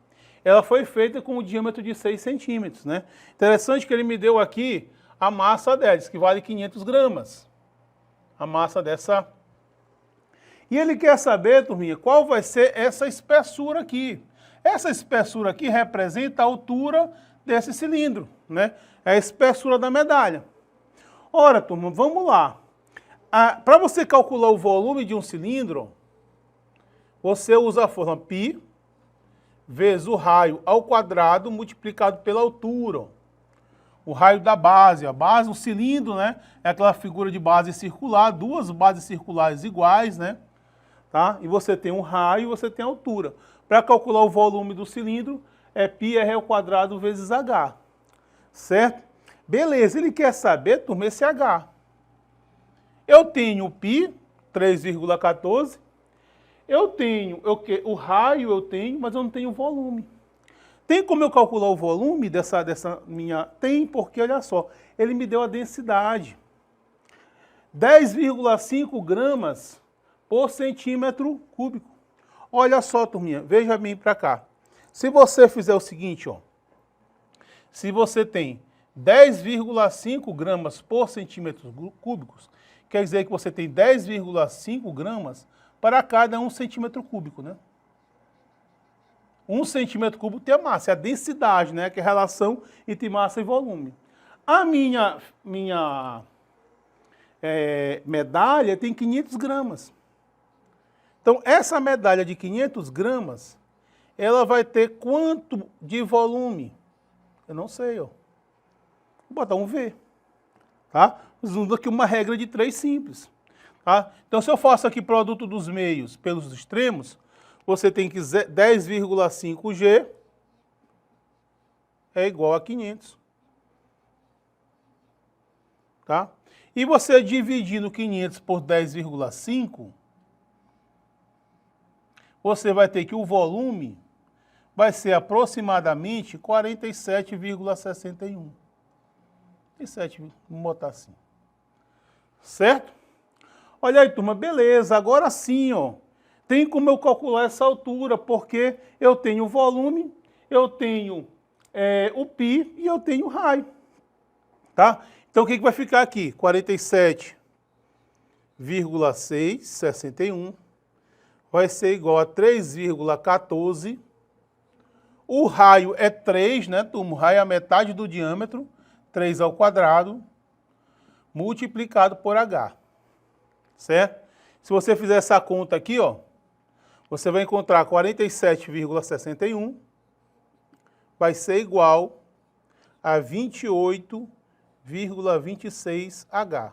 ela foi feita com o diâmetro de 6 centímetros, né? Interessante que ele me deu aqui a massa dela, que vale 500 gramas. A massa dessa. E ele quer saber, turminha, qual vai ser essa espessura aqui. Essa espessura aqui representa a altura desse cilindro, né? É a espessura da medalha. Ora, turma, vamos lá. Para você calcular o volume de um cilindro, você usa a fórmula π vezes o raio ao quadrado multiplicado pela altura. o raio da base. A base, o cilindro, né? É aquela figura de base circular, duas bases circulares iguais, né? Tá? E você tem um raio e você tem a altura. Para calcular o volume do cilindro, é πr² vezes H. Certo? Beleza, ele quer saber, turma, esse H. Eu tenho o π, 3,14. Eu tenho, o raio eu tenho, mas eu não tenho o volume. Tem como eu calcular o volume dessa minha... Tem, porque olha só, ele me deu a densidade. 10,5 gramas por centímetro cúbico. Olha só, turminha, veja bem para cá. Se você fizer o seguinte, ó. Se você tem 10,5 gramas por centímetro cúbicos, quer dizer que você tem 10,5 gramas para cada 1 centímetro cúbico, né? 1 centímetro cúbico tem a massa, é a densidade, né? Que é a relação entre massa e volume. A minha medalha tem 500 gramas. Então, essa medalha de 500 gramas, ela vai ter quanto de volume? Eu não sei, ó. Vou botar um V, tá? Usando aqui uma regra de 3 simples, tá? Então, se eu faço aqui produto dos meios pelos extremos, você tem que 10,5 G é igual a 500, tá? E você dividindo 500 por 10,5, você vai ter que o volume vai ser aproximadamente 47,61. 47, vamos botar assim. Certo? Olha aí, turma, beleza. Agora sim, ó. Tem como eu calcular essa altura, porque eu tenho o volume, eu tenho o π e eu tenho o raio. Tá? Então, o que vai ficar aqui? 47,661 vai ser igual a 3,14. O raio é 3, né, turma? O raio é a metade do diâmetro, 3 ao quadrado, multiplicado por H. Certo? Se você fizer essa conta aqui, ó, você vai encontrar 47,61 vai ser igual a 28,26 H.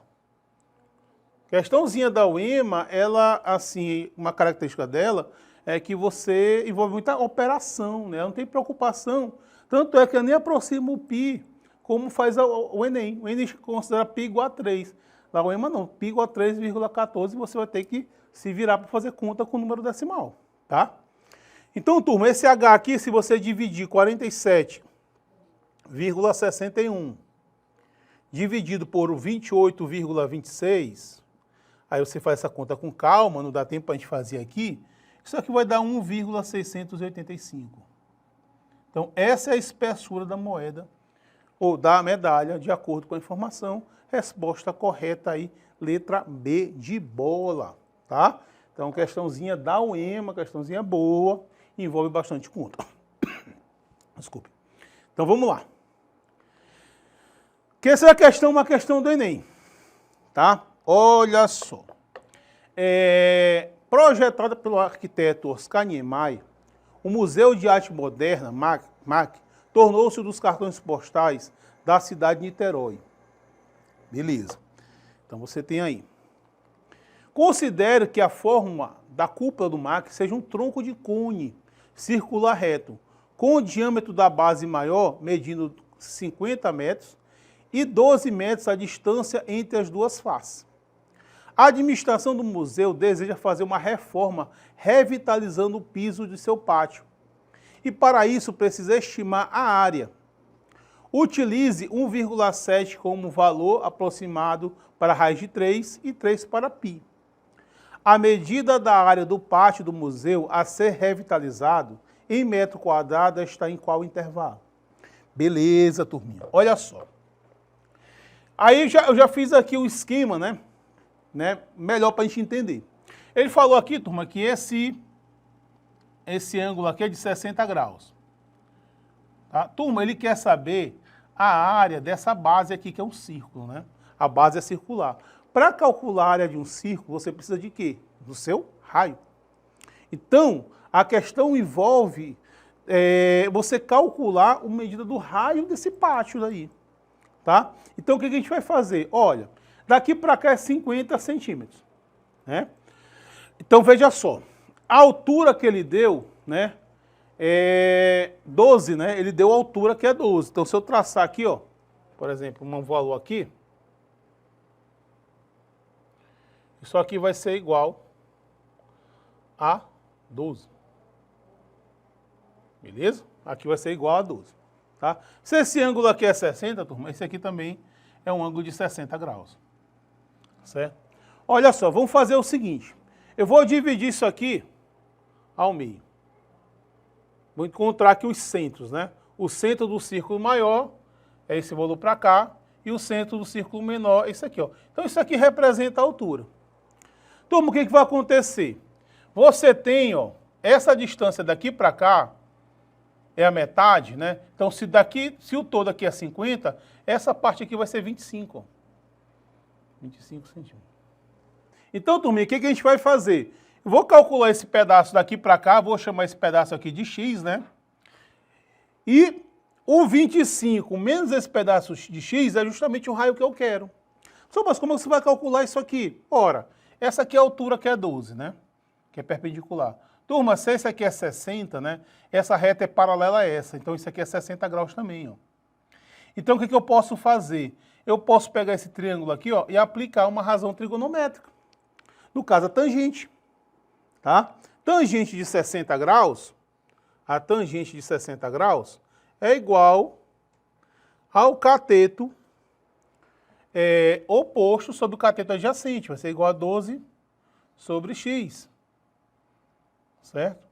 Questãozinha da UEMA, ela, assim, uma característica dela é que você envolve muita operação, né? Não tem preocupação. Tanto é que eu nem aproximo o π como faz o Enem. O Enem considera π igual a 3. Lá o UEMA não, π igual a 3,14, você vai ter que se virar para fazer conta com o número decimal, tá? Então, turma, esse H aqui, se você dividir 47,61 dividido por 28,26, aí você faz essa conta com calma, não dá tempo para a gente fazer aqui, isso aqui vai dar 1,685. Então, essa é a espessura da moeda, ou da medalha, de acordo com a informação. Resposta correta aí, letra B de bola, tá? Então, questãozinha da UEMA, questãozinha boa, envolve bastante conta. Desculpe. Então, vamos lá. Que essa é uma questão do Enem, tá? Olha só. Projetada pelo arquiteto Oscar Niemeyer, o Museu de Arte Moderna, MAC, tornou-se um dos cartões postais da cidade de Niterói. Beleza. Então você tem aí. Considere que a forma da cúpula do MAC seja um tronco de cone circular reto, com o diâmetro da base maior, medindo 50 metros, e 12 metros a distância entre as duas faces. A administração do museu deseja fazer uma reforma revitalizando o piso de seu pátio. E para isso precisa estimar a área. Utilize 1,7 como valor aproximado para a raiz de 3 e 3 para π. A medida da área do pátio do museu a ser revitalizado em metro quadrado está em qual intervalo? Beleza, turminha. Olha só. Aí eu já fiz aqui o esquema, né? Melhor para a gente entender. Ele falou aqui, turma, que esse ângulo aqui é de 60 graus. Tá? Turma, ele quer saber a área dessa base aqui, que é um círculo, né? A base é circular. Para calcular a área de um círculo, você precisa de quê? Do seu raio. Então, a questão envolve você calcular a medida do raio desse pátio daí. tá? Então, o que a gente vai fazer? Olha, daqui para cá é 50 centímetros, né? Então, veja só, a altura que ele deu, né, é 12, né? Ele deu a altura que é 12. Então, se eu traçar aqui, ó, por exemplo, um valor aqui, isso aqui vai ser igual a 12. Beleza? Aqui vai ser igual a 12. Tá? Se esse ângulo aqui é 60, turma, esse aqui também é um ângulo de 60 graus. Certo? Olha só, vamos fazer o seguinte. Eu vou dividir isso aqui ao meio. Vou encontrar aqui os centros, né? O centro do círculo maior é esse valor para cá e o centro do círculo menor é esse aqui, ó. Então isso aqui representa a altura. Turma, o que vai acontecer? Você tem, ó, essa distância daqui para cá é a metade, né? Então se o todo aqui é 50, essa parte aqui vai ser 25, ó. 25 centímetros. Então, turma, o que a gente vai fazer? Eu vou calcular esse pedaço daqui para cá, vou chamar esse pedaço aqui de x, né? E o 25 menos esse pedaço de x é justamente o raio que eu quero. Só, mas como você vai calcular isso aqui? Ora, essa aqui é a altura que é 12, né? Que é perpendicular. Turma, se esse aqui é 60, né? Essa reta é paralela a essa. Então, isso aqui é 60 graus também, ó. Então, o que eu posso fazer? Eu posso pegar esse triângulo aqui, ó, e aplicar uma razão trigonométrica. No caso, a tangente. Tá? Tangente de 60 graus, a tangente de 60 graus é igual ao cateto oposto sobre o cateto adjacente. Vai ser igual a 12 sobre x. Certo?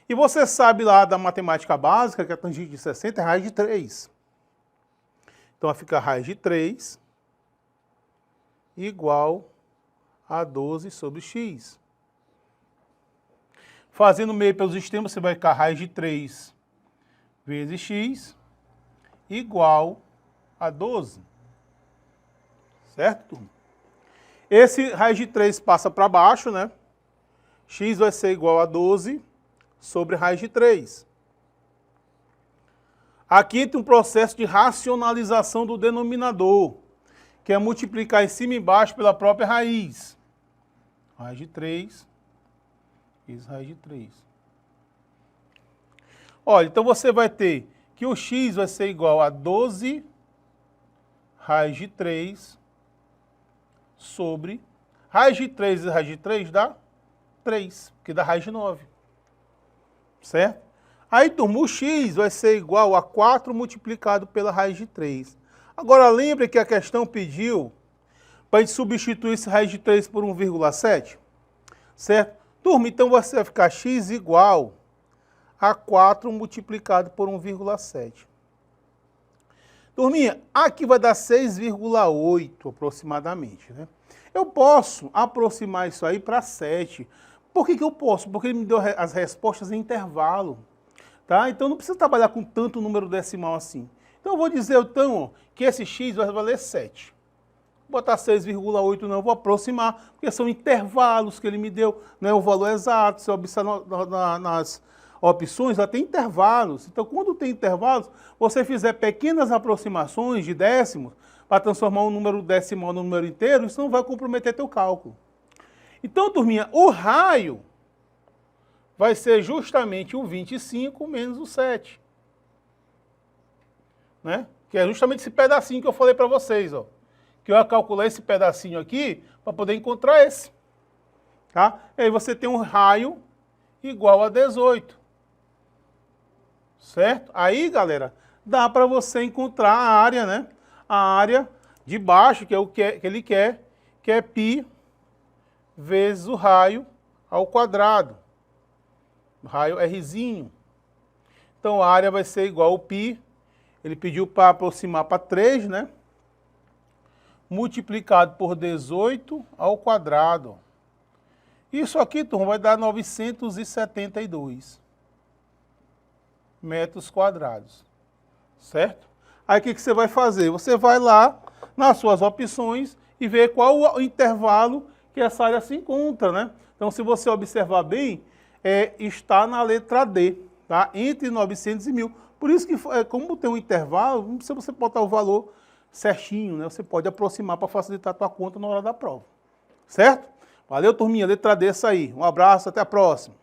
E você sabe lá da matemática básica que a tangente de 60 é raiz de 3. Então vai ficar raiz de 3 igual a 12 sobre x. Fazendo meio pelos extremos, você vai ficar raiz de 3 vezes x igual a 12. Certo, turma? Esse raiz de 3 passa para baixo, né? X vai ser igual a 12 sobre raiz de 3. Aqui tem um processo de racionalização do denominador, que é multiplicar em cima e embaixo pela própria raiz. Raiz de 3 vezes raiz de 3. Olha, então você vai ter que o x vai ser igual a 12 raiz de 3 sobre raiz de 3 vezes raiz de 3 dá 3, que dá raiz de 9. Certo? Aí, turma, o x vai ser igual a 4 multiplicado pela raiz de 3. Agora, lembre que a questão pediu para a gente substituir esse raiz de 3 por 1,7. Certo? Turma, então você vai ficar x igual a 4 multiplicado por 1,7. Turminha, aqui vai dar 6,8 aproximadamente, né? Eu posso aproximar isso aí para 7. Por que eu posso? Porque ele me deu as respostas em intervalo. Tá? Então não precisa trabalhar com tanto número decimal assim. Então eu vou dizer então, ó, que esse x vai valer 7. Vou botar 6,8 não, vou aproximar, porque são intervalos que ele me deu, não é o valor exato. Se eu observar nas opções, ela tem intervalos. Então quando tem intervalos, você fizer pequenas aproximações de décimos, para transformar um número decimal no número inteiro, isso não vai comprometer teu cálculo. Então, turminha, o raio vai ser justamente o 25 menos o 7. Né? Que é justamente esse pedacinho que eu falei para vocês, ó. Que eu ia calcular esse pedacinho aqui para poder encontrar esse. Tá? E aí você tem um raio igual a 18. Certo? Aí, galera, dá para você encontrar a área, né? A área de baixo, que é o que ele quer, que é π vezes o raio ao quadrado. O raio é rzinho. Então a área vai ser igual ao π. Ele pediu para aproximar para 3, né? Multiplicado por 18 ao quadrado. Isso aqui, turma, vai dar 972 metros quadrados. Certo? Aí o que você vai fazer? Você vai lá nas suas opções e ver qual o intervalo que essa área se encontra, né? Então, se você observar bem, está na letra D, tá? Entre 900 e 1000. Por isso que, como tem um intervalo, não precisa você botar o valor certinho, né? Você pode aproximar para facilitar a tua conta na hora da prova. Certo? Valeu, turminha. Letra D essa aí. Um abraço, até a próxima.